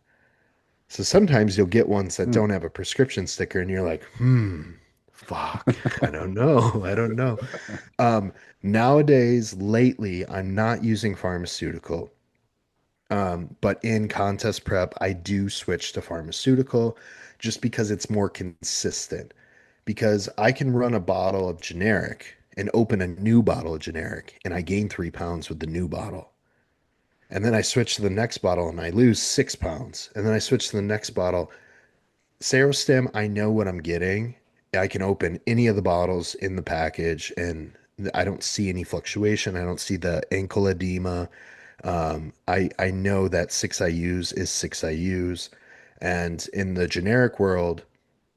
So sometimes you'll get ones that Hmm. don't have a prescription sticker and you're like, fuck, I don't know. I don't know. Um, Nowadays, lately, I'm not using pharmaceutical. But in contest prep, I do switch to pharmaceutical just because it's more consistent. Because I can run a bottle of generic and open a new bottle of generic, and I gain 3 pounds with the new bottle. And then I switch to the next bottle and I lose 6 pounds. And then I switch to the next bottle. Serostim, I know what I'm getting. I can open any of the bottles in the package and I don't see any fluctuation. I don't see the ankle edema. I know that 6 IUs is 6 IUs. And in the generic world,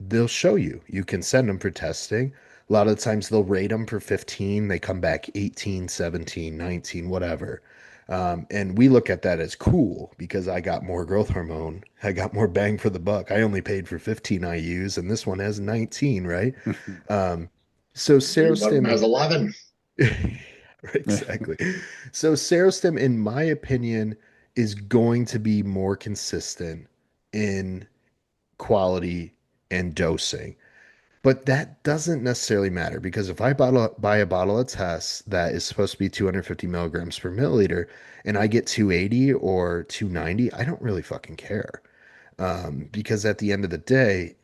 they'll show you. You can send them for testing. A lot of the times they'll rate them for 15. They come back 18, 17, 19, whatever. And we look at that as cool because I got more growth hormone. I got more bang for the buck. I only paid for 15 IUs and this one has 19, right? Um, so One of them Serostim has 11. exactly. So Serostim, in my opinion, is going to be more consistent in quality and dosing. But that doesn't necessarily matter because if buy a bottle of test that is supposed to be 250 milligrams per milliliter and I get 280 or 290, I don't really fucking care. Because at the end of the day,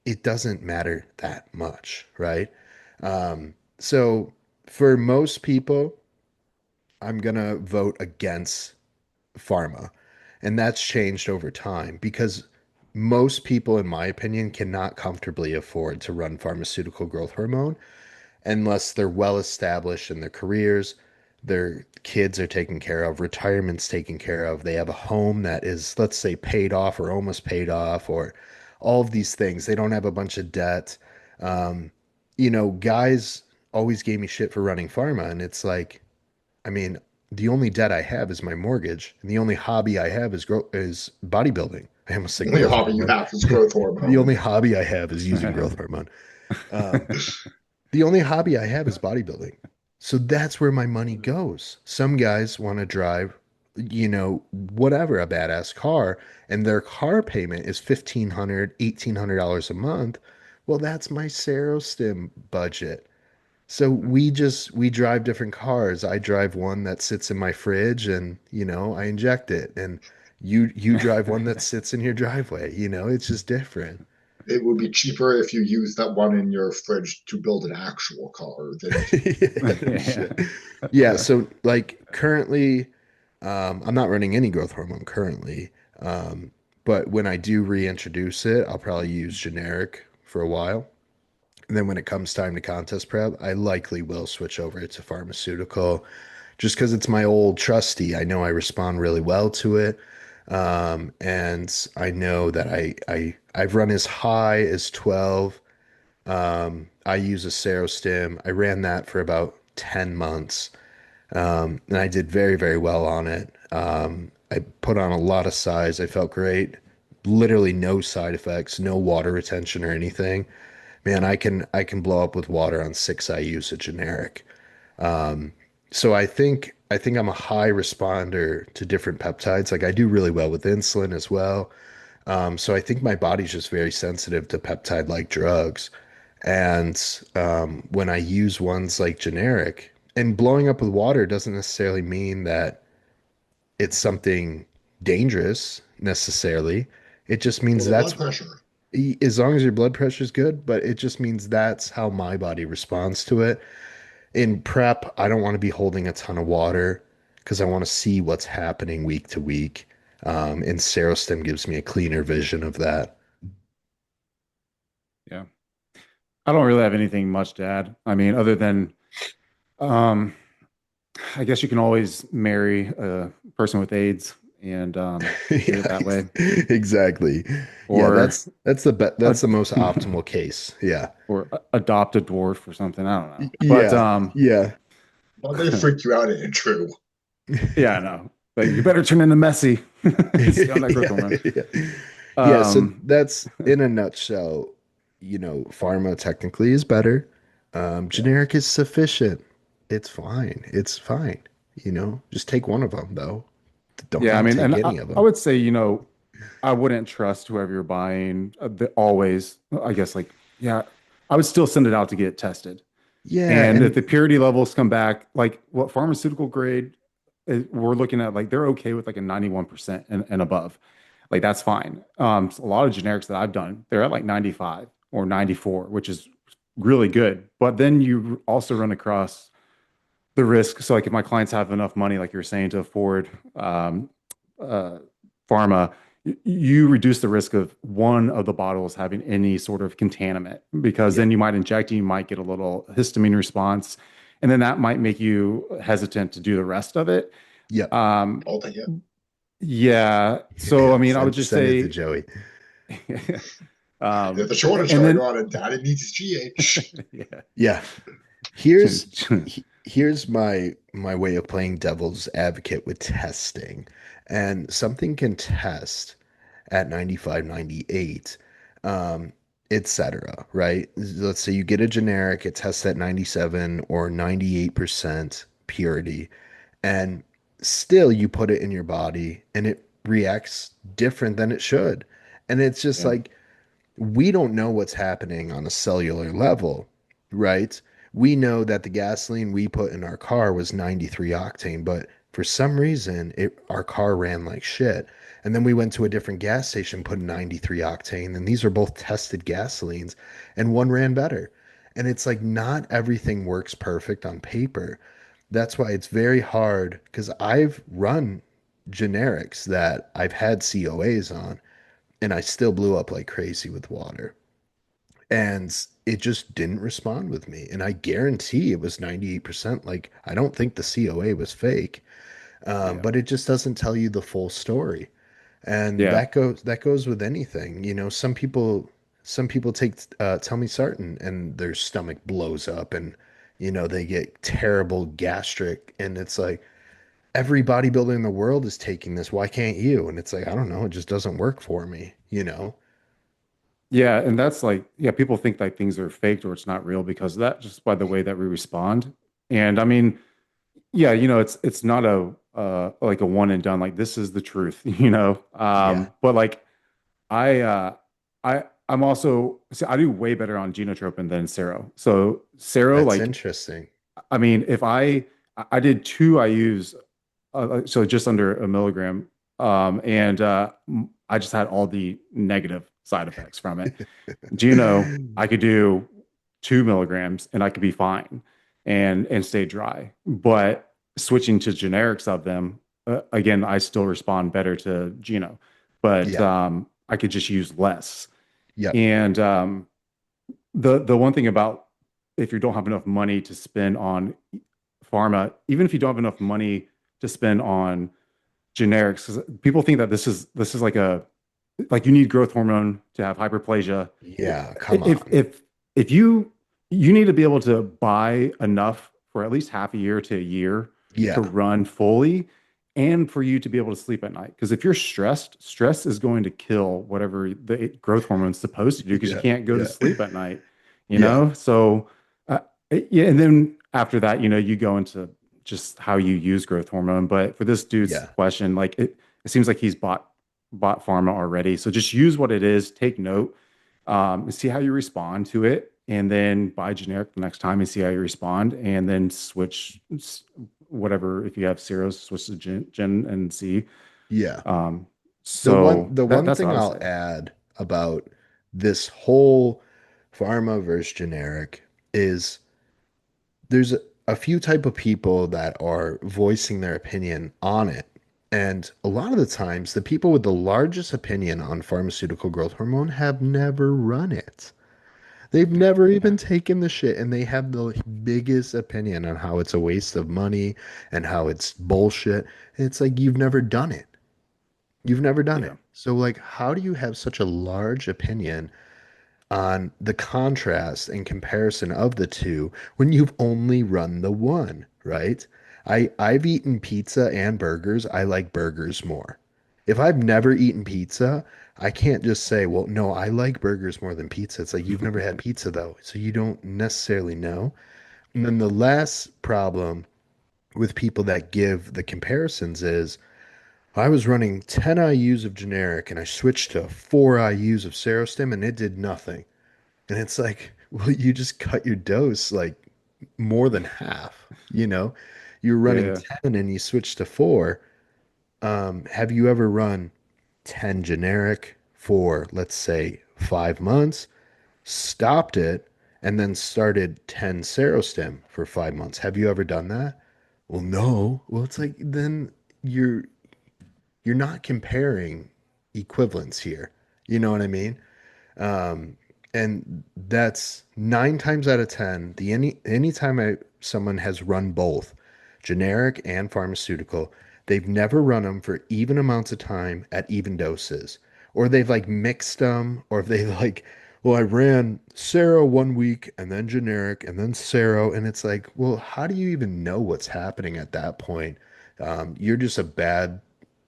it doesn't matter that much, right? So for most people, I'm going to vote against pharma. And that's changed over time because most people, in my opinion, cannot comfortably afford to run pharmaceutical growth hormone unless they're well established in their careers. their kids are taken care of, retirement's taken care of, they have a home that is, let's say, paid off or almost paid off, or all of these things. They don't have a bunch of debt. Um, guys always gave me shit for running pharma, and it's like, I mean, the only debt I have is my mortgage, and the only hobby I have is bodybuilding. I almost said The only growth hobby you hormone. have is growth The hormone. only hobby I have is using growth hormone. Um, the only hobby I have is bodybuilding. So that's where my money goes. Some guys want to drive, whatever, a badass car, and their car payment is $1,500, $1,800 a month. Well, that's my Serostim budget. So we drive different cars. I drive one that sits in my fridge and, I inject it. And you drive one that sits in your driveway. It's just different. It would be cheaper if you use that one in your fridge to build an actual car than to. Yeah, no Yeah. shit. Yeah, so like currently, I'm not running any growth hormone currently. But when I do reintroduce it, I'll probably use generic for a while. And then when it comes time to contest prep, I likely will switch over to pharmaceutical just because it's my old trusty. I know I respond really well to it. And I know that I've run as high as 12. I use a Serostim. I ran that for about 10 months. And I did very, very well on it. I put on a lot of size. I felt great. Literally no side effects, no water retention or anything. Man, I can blow up with water on 6 IU a generic. So I think I'm a high responder to different peptides. Like I do really well with insulin as well. So I think my body's just very sensitive to peptide-like drugs. And when I use ones like generic, and blowing up with water doesn't necessarily mean that it's something dangerous necessarily. It just For means the that's blood pressure. as long as your blood pressure is good, but it just means that's how my body responds to it. In prep, I don't want to be holding a ton of water because I want to see what's happening week to week. And Serostim gives me a cleaner vision of that. Yeah. I don't really have anything much to add. I mean, other than um, I guess you can always marry a person with AIDS and get it Yeah, that way, exactly. Yeah, or that's a, the most optimal case. Yeah. adopt a dwarf or something. I don't know, but Yeah. Yeah. Well, they freak you out, ain't true. yeah, I know. But you better turn into Messi. Stay on that growth hormone. Yeah, yeah. Yeah, so Um, that's in a nutshell, pharma technically is better. yeah, Generic is sufficient. It's fine. It's fine. Just take one of them though. Don't yeah. I not mean, take and any of I them. would say, I wouldn't trust whoever you're buying always. I guess, like, yeah, I would still send it out to get tested. Yeah, And if and the purity levels come back, like what pharmaceutical grade, we're looking at, like they're okay with like a 91% and above. Like that's fine. A lot of generics that I've done, they're at like 95 or 94, which is really good. But then you also run across the risk. So like if my clients have enough money, like you're saying, to afford uh, pharma, you reduce the risk of one of the bottles having any sort of contaminant, because yeah, then you might inject and you might get a little histamine response. And then that might make you hesitant to do the rest of it. yep. Um, I'll take it. yeah. So, I mean, I would just Send it to say, Joey. If um, the shortage and going then, on and daddy needs his GH. yeah. Yeah. Here's my way of playing devil's advocate with testing. And something can test at 95, 98, um, etc., right? Let's say you get a generic, it tests at 97 or 98% purity, and still you put it in your body and it reacts different than it should. And it's just Yeah. like we don't know what's happening on a cellular level, right? We know that the gasoline we put in our car was 93 octane, but for some reason our car ran like shit. And then we went to a different gas station, put 93 octane, and these are both tested gasolines, and one ran better. And it's like not everything works perfect on paper. That's why it's very hard because I've run generics that I've had COAs on and I still blew up like crazy with water. And it just didn't respond with me. And I guarantee it was 98%. Like, I don't think the COA was fake, Yeah. but it just doesn't tell you the full story. And Yeah. that goes with anything. Some people take telmisartan and their stomach blows up, and they get terrible gastric, and it's like every bodybuilder in the world is taking this. Why can't you? And it's like, I don't know, it just doesn't work for me. Yeah. And that's like, yeah, people think like things are faked or it's not real because of that, just by the way that we respond. And I mean, yeah, it's not a like a one and done, like this is the truth, Yeah, But like I I'm also see, I do way better on genotropin than Sero. So Sero, that's like, interesting. I mean, if I did two IUs, so just under a milligram, and I just had all the negative side effects from it. Gino, I could do 2 milligrams and I could be fine and stay dry. But switching to generics of them, again, I still respond better to Gino, but Yeah. I could just use less. Yep. And the one thing about if you don't have enough money to spend on pharma, even if you don't have enough money to spend on generics, 'cause people think that this is like you need growth hormone to have hyperplasia. Yeah, come If on. if if you need to be able to buy enough for at least half a year to a year to Yeah. run fully and for you to be able to sleep at night. Because if you're stressed, stress is going to kill whatever the growth hormone is supposed to do because you Yeah. can't go to Yeah. sleep at night, Yeah. So uh, yeah, and then after that, you go into just how you use growth hormone. But for this dude's Yeah. question, like it seems like he's bought pharma already. So just use what it is, take note, see how you respond to it, and then buy generic the next time and see how you respond, and then switch whatever. If you have zeros, switch to gen and see. Yeah. Um, The one so the one that's what thing I would I'll say. add about this whole pharma versus generic is there's a few type of people that are voicing their opinion on it. And a lot of the times, the people with the largest opinion on pharmaceutical growth hormone have never run it. They've never Yeah, even taken the shit, and they have the biggest opinion on how it's a waste of money and how it's bullshit. And it's like you've never done it. You've never done yeah, it. So like how do you have such a large opinion on the contrast and comparison of the two when you've only run the one, right? I've eaten pizza and burgers. I like burgers more. If I've never eaten pizza, I can't just say, well, no, I like burgers more than pizza. It's like you've never had pizza though, so you don't necessarily know. And then the last problem with people that give the comparisons is I was running 10 IUs of generic and I switched to 4 IUs of Serostim and it did nothing. And it's like, well, you just cut your dose like more than half, you know? You're running yeah. 10 and you switch to 4. Have you ever run 10 generic for, let's say, 5 months, stopped it, and then started 10 Serostim for 5 months? Have you ever done that? Well, no. Well, it's like then you're you're not comparing equivalents here. You know what I mean? Um, and that's 9 times out of 10. Anytime someone has run both generic and pharmaceutical, they've never run them for even amounts of time at even doses, or they've like mixed them, or if they like, well, I ran Sero 1 week and then generic and then Sero, and it's like, well, how do you even know what's happening at that point? You're just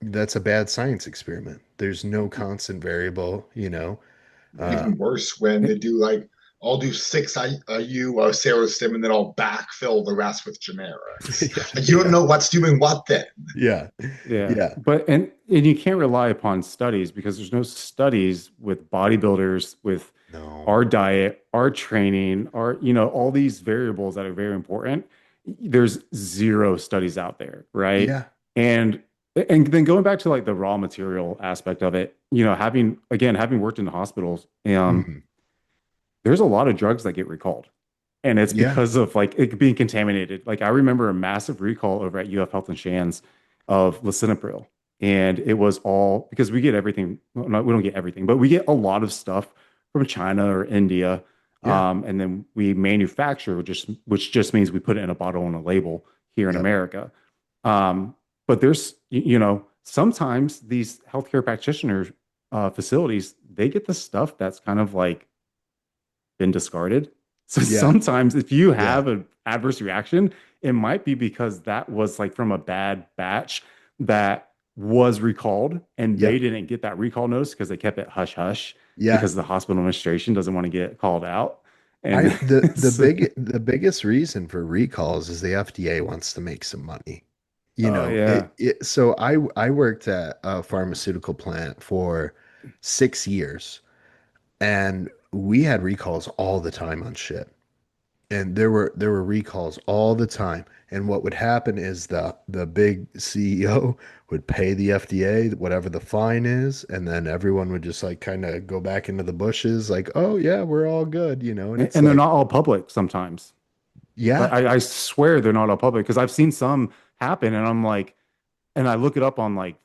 that's a bad science experiment. There's no constant variable. Uh, Even worse when they do like I'll do six IU or Serostim and then I'll backfill the rest with generics. yeah, Like you don't yeah, know what's doing what then. yeah, Yeah, yeah. but and you can't rely upon studies because there's no studies with bodybuilders, with No. our diet, our training, our all these variables that are very important. There's zero studies out there, right? Yeah. And and then going back to like the raw material aspect of it, having worked in the hospitals, Hmm. there's a lot of drugs that get recalled. And it's Yeah. because of like it being contaminated. Like I remember a massive recall over at UF Health and Shands of lisinopril. And it was all because we get everything. Well, no, we don't get everything, but we get a lot of stuff from China or India. Yeah. And then we manufacture, which just means we put it in a bottle and a label here in Yep. America. But there's, sometimes these healthcare practitioners facilities, they get the stuff that's kind of like been discarded. So Yeah. sometimes if you Yeah. have an adverse reaction, it might be because that was like from a bad batch that was recalled and they Yep. didn't get that recall notice because they kept it hush hush Yeah. because the hospital administration doesn't want to get called out. I And so, the biggest reason for recalls is the FDA wants to make some money. You oh know, yeah. so I worked at a pharmaceutical plant for 6 years, and we had recalls all the time on shit. And there were recalls all the time. And what would happen is the big CEO would pay the FDA whatever the fine is, and then everyone would just like kind of go back into the bushes, like, oh yeah, we're all good, you know. And it's And they're like, not all public sometimes. Like yeah, I swear they're not all public because I've seen some happen and I'm like, and I look it up on like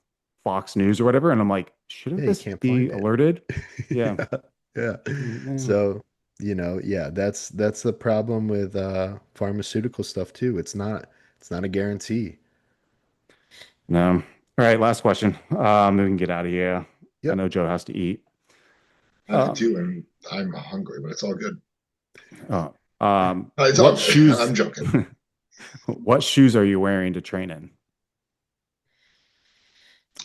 Fox News or whatever, and I'm like, shouldn't yeah, you this can't be find it. alerted? Yeah. Yeah, yeah. Yeah. So, yeah, that's the problem with pharmaceutical stuff too. It's not a guarantee. No. All right, last question. We can get out of here. I Yep. know Joe has to eat. I Um, do, and I'm hungry, but it's all good. uh, It's all what good. shoes? I'm joking. What shoes are you wearing to train in?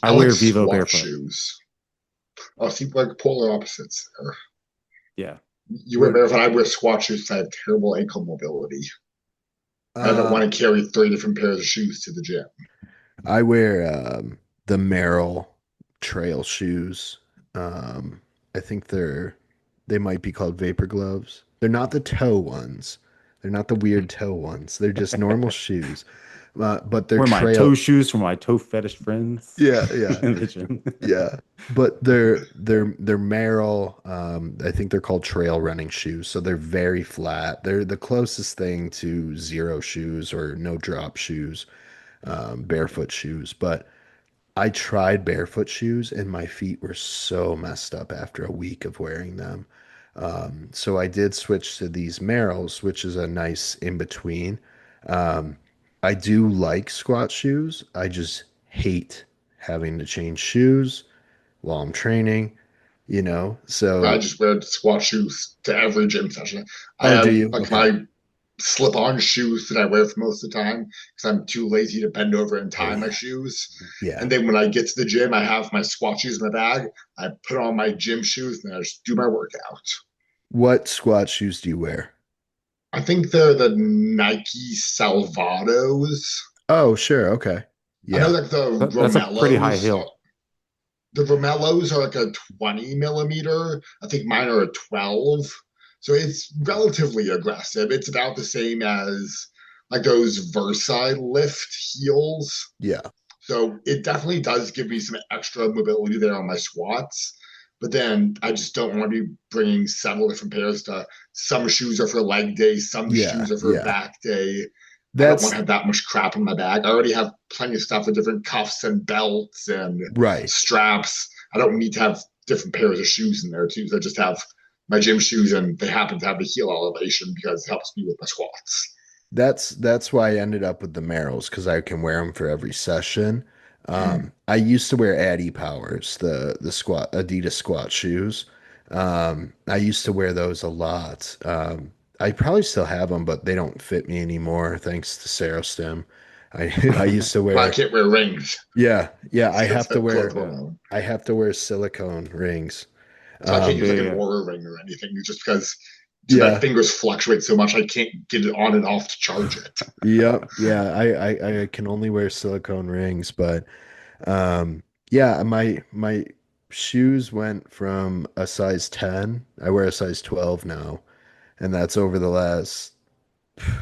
I I like wear Vivo squat barefoot. shoes. Oh, see, like polar opposites. Yeah. You wear What barefoot. I wear squat shoes 'cause I have terrible ankle mobility. I don't uh want to carry three different pairs of shoes to the gym. I wear the Merrell trail shoes. Um I think they might be called vapor gloves. They're not the toe ones. They're not the weird toe ones. They're just normal shoes. But they're Wear my trail. toe shoes for my toe fetish friends Yeah, yeah. in the gym. Yeah, but they're Merrell. I think they're called trail running shoes. So they're very flat. They're the closest thing to zero shoes or no drop shoes, barefoot shoes. But I tried barefoot shoes and my feet were so messed up after a week of wearing them. So I did switch to these Merrells, which is a nice in between. Um, I do like squat shoes. I just hate having to change shoes while I'm training, you know? I So, just wear squat shoes to every gym session. I oh, do have you? like Okay. my slip-on shoes that I wear for most of the time because I'm too lazy to bend over and Oh, tie my yeah. shoes. Yeah. And then when I get to the gym, I have my squat shoes in my bag. I put on my gym shoes and I just do my workout. What squat shoes do you wear? I think they're the Nike Salvados. Oh, sure. Okay. I know Yeah. like the That's a pretty high Romellos. hill. The Romellos are like a 20 millimeter. I think mine are a 12. So it's relatively aggressive. It's about the same as like those Versailles lift heels. Yeah. So it definitely does give me some extra mobility there on my squats. But then I just don't want to be bringing several different pairs to some shoes are for leg day, some Yeah. shoes are for Yeah. back day. I don't want to That's have that much crap in my bag. I already have plenty of stuff with different cuffs and belts and right. straps. I don't need to have different pairs of shoes in there too. So I just have my gym shoes and they happen to have the heel elevation because it helps me with my squats. That's why I ended up with the Merrells because I can wear them for every session. Mm. I used to wear Addy Powers, the squat Adidas squat shoes. I used to wear those a lot. I probably still have them, but they don't fit me anymore, thanks to Serostim. I I used to Well, I wear, can't wear rings. yeah, yeah. I It's have a to growth wear Yeah. hormone. I have to wear silicone rings. So I can't Um, use like an Yeah. Aura ring or anything just because my yeah, fingers fluctuate so much I can't get it on and off to charge it. yep, yeah. I can only wear silicone rings, but yeah, my shoes went from a size 10. I wear a size 12 now, and that's over the last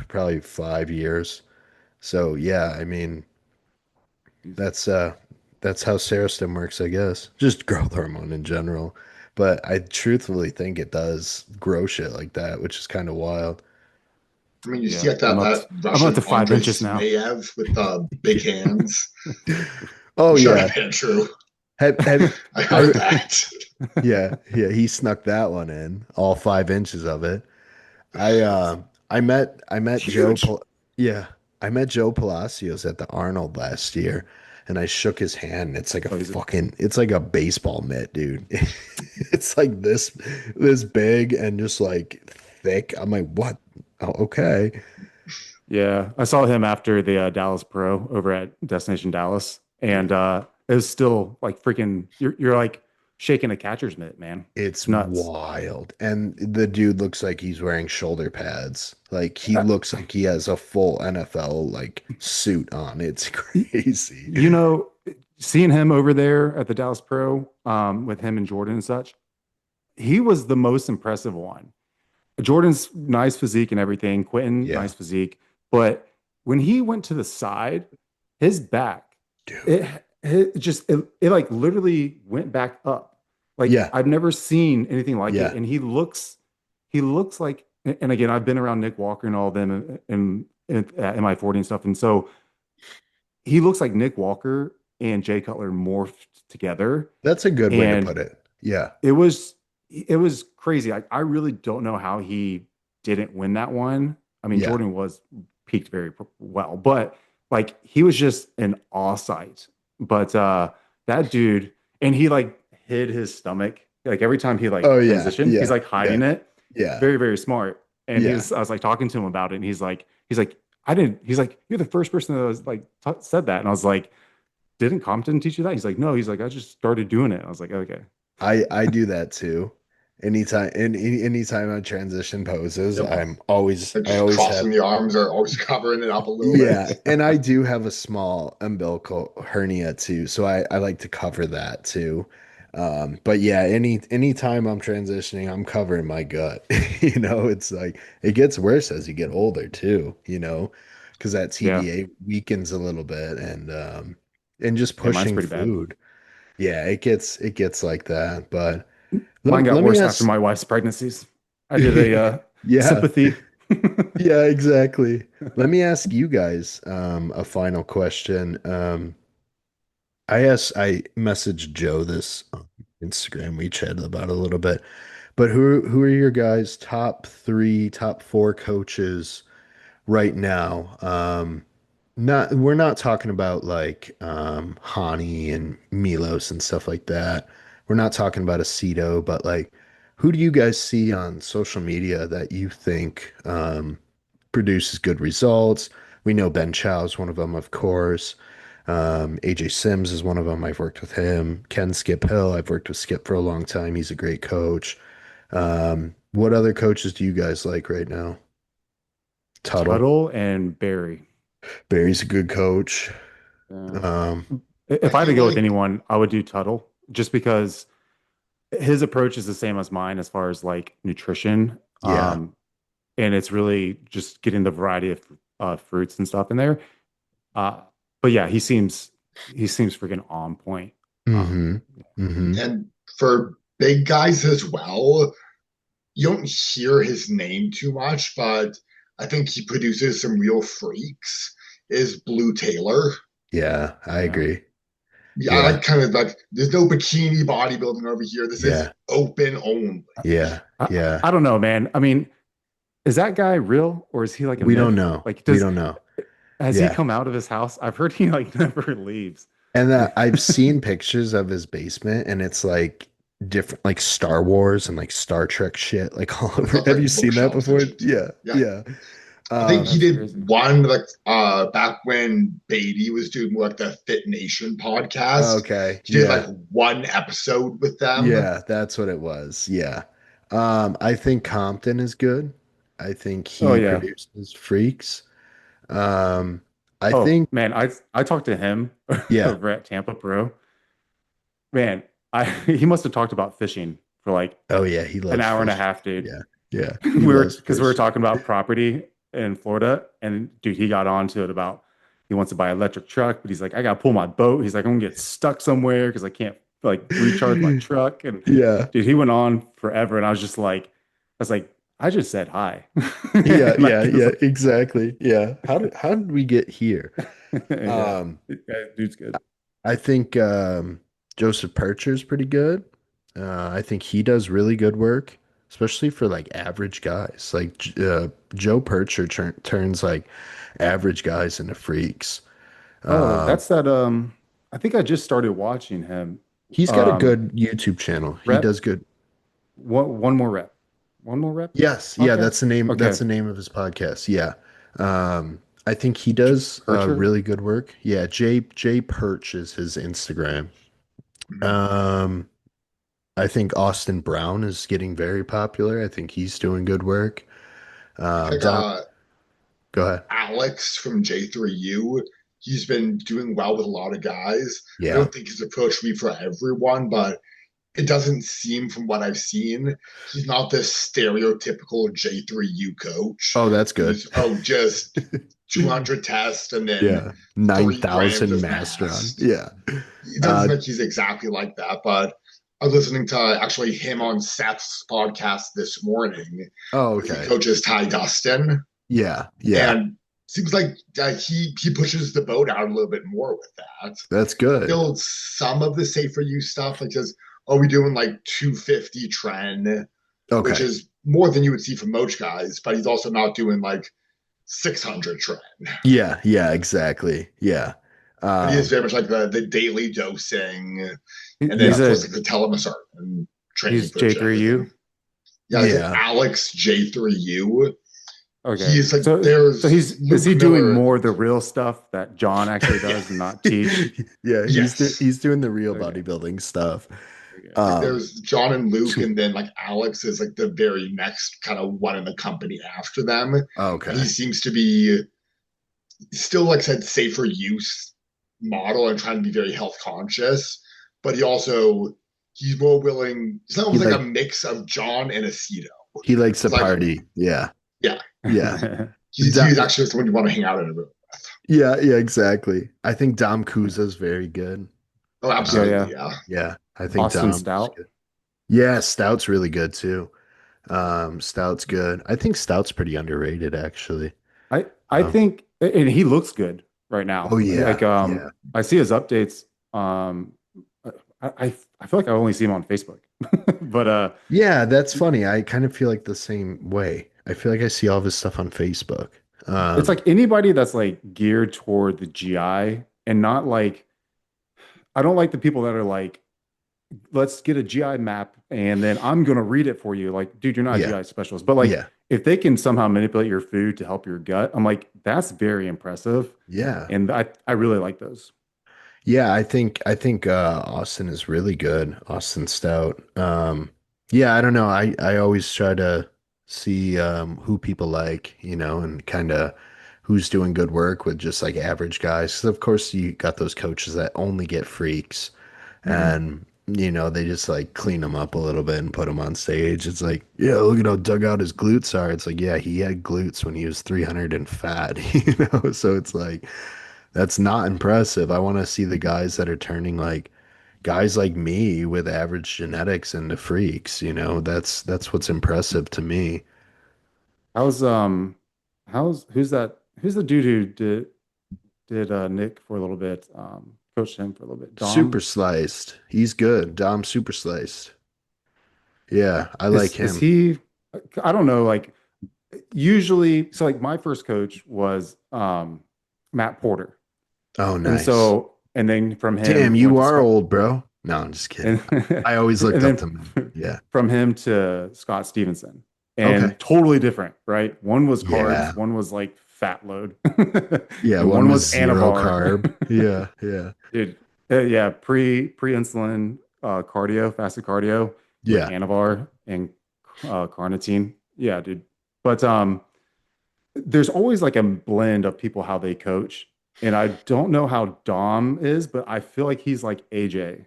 probably 5 years. So yeah, I mean that's uh that's how Serostim works, I guess. Just growth hormone in general. But I truthfully think it does grow shit like that, which is kind of wild. I mean, you see Yeah. like that I'm up Russian to 5 inches now. Andrei Smayev with the big hands. Oh I'm sure yeah. that ain't true. have I I heard that. yeah, yeah, he snuck that one in, all 5 inches of it. I met Huge. Yeah, I met Joe Palacios at the Arnold last year, and I shook his hand. And Oh, he's a, it's like a baseball mitt, dude. It's like this big and just like thick. I'm like, what? Oh, okay. yeah. I saw him after the Dallas Pro over at Destination Dallas, and it was still like freaking. You're like shaking a catcher's mitt, man. It's It's nuts. wild. And the dude looks like he's wearing shoulder pads. Like he Uh, looks like he has a full NFL like suit on. It's crazy. you know, seeing him over there at the Dallas Pro, with him and Jordan and such, he was the most impressive one. Jordan's nice physique and everything. Quentin, Yeah, nice physique. But when he went to the side, his back, dude. it like literally went back up. Like Yeah, I've never seen anything like it. yeah. And he looks like, and again, I've been around Nick Walker and all of them at MI40 and stuff. And so he looks like Nick Walker and Jay Cutler morphed together. That's a good way to And put it. Yeah, it was crazy. I really don't know how he didn't win that one. I mean, yeah. Jordan was peaked very well, but like he was just an awe sight. But that dude, and he like hid his stomach. Like every time he Oh like yeah, transitioned, he's yeah, like yeah, hiding it. yeah, Very, very smart. And yeah. I was like talking to him about it, and he's like, I didn't. He's like, you're the first person that was like said that, and I was like, didn't Compton teach you that? He's like, no. He's like, I just started doing it. I was like, okay. I do that too. Anytime I transition poses, Yep. Like I just always crossing have. the arms or always covering it up a little Yeah, bit. and I do have a small umbilical hernia too, so I like to cover that too. But yeah, anytime I'm transitioning, I'm covering my gut. It's like it gets worse as you get older too, because that Yeah, TVA weakens a little bit and just yeah. Mine's pushing pretty bad. food. Yeah, it gets like that. But Mine got let me worse after ask, my wife's pregnancies. I did a yeah, sympathy. yeah, exactly. Let me ask you guys a final question. I messaged Joe this on Instagram. We chatted about it a little bit. But who are your guys' top three, top four coaches right now? Not we're not talking about like Hani and Milos and stuff like that. We're not talking about Aceto, but like who do you guys see on social media that you think produces good results? We know Ben Chow is one of them, of course. AJ Sims is one of them. I've worked with him. Ken Skip Hill, I've worked with Skip for a long time. He's a great coach. What other coaches do you guys like right now? Tuttle. Tuttle and Barry. Barry's a good coach. Yeah. Um, I If I had to feel go with like anyone, I would do Tuttle just because his approach is the same as mine as far as like nutrition. yeah. And it's really just getting the variety of fruits and stuff in there. Uh, but yeah, he seems freaking on point. Um, Mm-hmm. Mm-hmm. and for big guys as well, you don't hear his name too much, but I think he produces some real freaks. Is Blue Taylor. Yeah, I yeah, agree. Yeah, I Yeah. like kind of like there's no bikini bodybuilding over here. This is Yeah. open only. Yeah. I, Yeah. I don't know, man. I mean, is that guy real or is he like a We don't myth? know. Like, We don't know. has he Yeah. come out of his house? I've heard he like never leaves. And I've seen pictures of his basement and it's like different like Star Wars and like Star Trek shit like all With over. look Have you like seen that bookshelves and before? shit. Yeah. Yeah. Yeah. I think he That's did crazy. one like back when Beatty was doing like the Fit Nation podcast. Okay. He did like Yeah. one episode with them. Yeah, that's what it was. Yeah. I think Compton is good. I think Oh he yeah. produces freaks. Um, I Oh think, man, I talked to him yeah. over at Tampa Pro. Man, I he must have talked about fishing for like Oh yeah, he an loves hour and a fish. half, dude. Yeah. Yeah, he We were loves because we were fish. talking about property in Florida, and dude, he got on to it about he wants to buy an electric truck, but he's like, I gotta pull my boat. He's like, I'm gonna get stuck somewhere because I can't like recharge my truck. And Yeah. dude, he went on forever, and I was like, I just said hi. Yeah, Like, yeah, it was yeah, exactly. Yeah. How did we get here? yeah, Um, yeah, dude's good. I think Joseph Percher's pretty good. I think he does really good work, especially for like average guys. Like Joe Percher turns like average guys into freaks. Oh, Um, that's that. I think I just started watching him. he's got a Um, good YouTube channel. He rep does good. one more rep, one more rep Yes, yeah, podcast. that's the name. That's Okay, the name of his podcast. Yeah, I think he does Percher. really good work. Yeah, J Perch is his Instagram. Um, I think Austin Brown is getting very popular. I think he's doing good work. I think Dom, go ahead. Alex from J3U, he's been doing well with a lot of guys. I Yeah. don't think his approach will be for everyone, but it doesn't seem from what I've seen, he's not this stereotypical J3U coach Oh, that's good. who's, oh, just 200 tests and then Yeah. 3 grams 9,000 of master on. mast. Yeah. It doesn't Uh, like he's exactly like that, but I was listening to actually him on Seth's podcast this morning, oh, where he okay. coaches Ty Dustin, Yeah. Yeah. and seems like he pushes the boat out a little bit more with that. That's good. Still, some of the safer use stuff, like just are we doing like 250 tren, which Okay. is more than you would see from most guys, but he's also not doing like 600 tren. Yeah. Yeah. Exactly. Yeah. But he is Um, very much like the daily dosing, and then He's yeah. of course a like the telemasart and training he's push and J3U. everything. Yeah, I think Yeah. Alex J3U. Okay, He's like so there's he's is he Luke doing Miller. more the real stuff that John actually Yeah. does and not teach? Yeah, Yes. he's doing the real Okay, bodybuilding stuff. okay. Like Um, there's John and Luke, and then like Alex is like the very next kind of one in the company after them. And he okay. seems to be still, like I said, safer use model and trying to be very health conscious, but he's more willing. It's He almost like a like mix of John and Aceto. he likes to It's like, party. Yeah. yeah, Yeah. he's actually someone you want to hang out in a room. Yeah, yeah, exactly. I think Dom Kuza's very good. Oh, Yeah, Um, absolutely, yeah. yeah. yeah, I think Austin Dom's Stout. good. Yeah, Stout's really good too. Stout's good. I think Stout's pretty underrated actually. I Um, think, and he looks good right oh now. Like yeah, yeah. I see his updates. Um, I feel like I only see him on Facebook, but Yeah, that's funny. I kind of feel like the same way. I feel like I see all of his stuff on Facebook. it's Um, like anybody that's like geared toward the GI and not like I don't like the people that are like let's get a GI map and then I'm going to read it for you. Like, dude, you're not a yeah, GI specialist, but like yeah, if they can somehow manipulate your food to help your gut, I'm like, that's very impressive. yeah. And I really like those. Yeah, I think Austin is really good. Austin Stout. Yeah, I don't know. I always try to see who people like, and kind of who's doing good work with just like average guys. 'Cause of course you got those coaches that only get freaks Mhm. and they just like clean them up a little bit and put them on stage. It's like, yeah, look at how dug out his glutes are. It's like, yeah, he had glutes when he was 300 and fat, So it's like that's not impressive. I want to see the guys that are turning like guys like me with average genetics into freaks, That's what's impressive to me. How's who's the dude who did Nick for a little bit, coached him for a little bit. Super Dom sliced. He's good. Dom super sliced. Yeah, I like is him. he I don't know, like usually so like my first coach was Matt Porter. Oh, And nice. so and then from Damn, him went you to are Scott old, bro. No, I'm just kidding. and I always and looked up to then him. Yeah. from him to Scott Stevenson. Okay. And totally different, right? One was carbs, Yeah. one was like fat load, Yeah, and one one was was zero anavar. carb. Yeah, yeah. Dude, yeah, pre-insulin cardio, fasted cardio with Yeah. anavar and carnitine. Yeah, dude. But there's always like a blend of people how they coach. And I don't know how Dom is, but I feel like he's like AJ,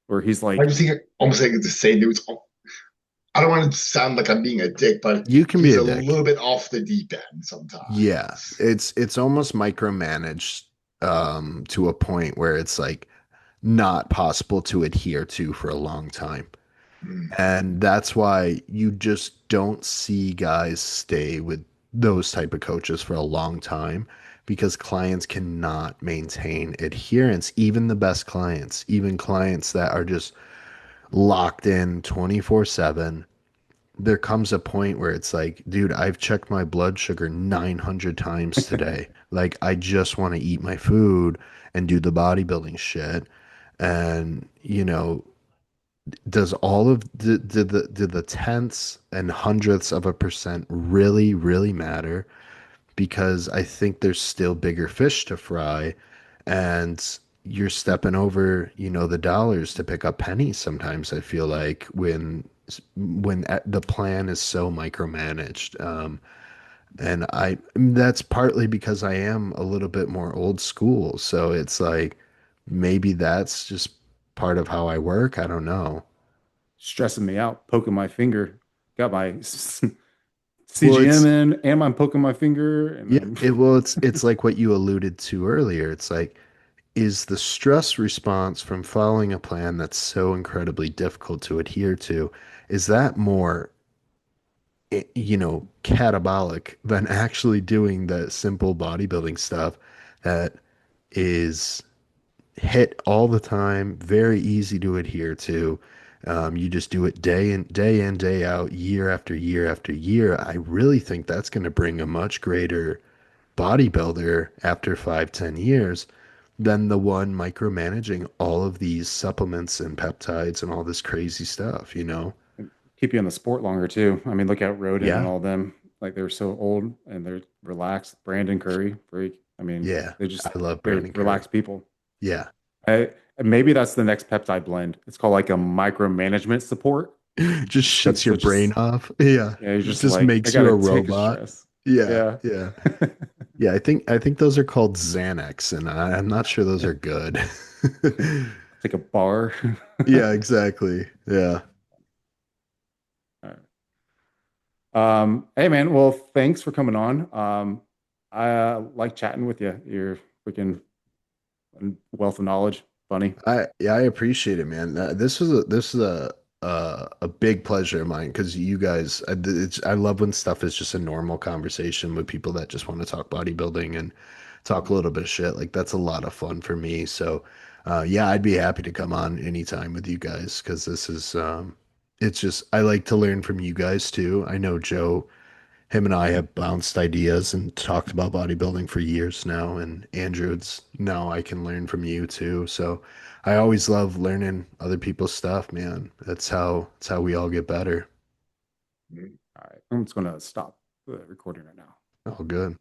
where he's I like, just think almost like it's the same dude. I don't want to sound like I'm being a dick, but You can be he's a a dick. little bit off the deep end Yeah, sometimes. it's almost micromanaged to a point where it's like not possible to adhere to for a long time. Mm. And that's why you just don't see guys stay with those type of coaches for a long time because clients cannot maintain adherence, even the best clients, even clients that are just locked in 24/7. There comes a point where it's like, dude, I've checked my blood sugar 900 times today. Like, I just want to eat my food and do the bodybuilding shit. And, does all of the tenths and hundredths of a percent really, really matter? Because I think there's still bigger fish to fry, and you're stepping over, the dollars to pick up pennies sometimes, I feel like, when the plan is so micromanaged. And that's partly because I am a little bit more old school. So it's like maybe that's just part of how I work. I don't know. Stressing me out, poking my finger. Got my Well, CGM in, and I'm poking my finger, and yeah, then it's like what you alluded to earlier. It's like, is the stress response from following a plan that's so incredibly difficult to adhere to, is that more, catabolic than actually doing the simple bodybuilding stuff that is hit all the time, very easy to adhere to. You just do it day in, day out, year after year after year. I really think that's going to bring a much greater bodybuilder after 5, 10 years than the one micromanaging all of these supplements and peptides and all this crazy stuff. keep you in the sport longer too. I mean, look at Roden and Yeah. all them. Like they're so old and they're relaxed. Brandon Curry, freak. I mean, Yeah. they just I love they're Brandon Curry. relaxed people. Yeah. I, maybe that's the next peptide blend. It's called like a micromanagement support. Just shuts That's your what brain just off. Yeah. yeah, you're just Just like I makes you gotta a take a robot. stress. Yeah. Yeah. Yeah. Yeah, I think those are called Xanax, and I'm not sure those are good. Take a bar. Yeah, exactly. Yeah. All right. Hey man, well, thanks for coming on. I like chatting with you. You're freaking wealth of knowledge. Funny. I appreciate it, man. This is a big pleasure of mine because you guys, I love when stuff is just a normal conversation with people that just want to talk bodybuilding and talk a little bit of shit. Like that's a lot of fun for me. So, yeah, I'd be happy to come on anytime with you guys because it's just I like to learn from you guys too. I know Joe. Him and I have bounced ideas and talked about bodybuilding for years now. And Andrew, it's now I can learn from you too. So I always love learning other people's stuff, man. That's how we all get better. All right. I'm just gonna stop the recording right now. Oh, good.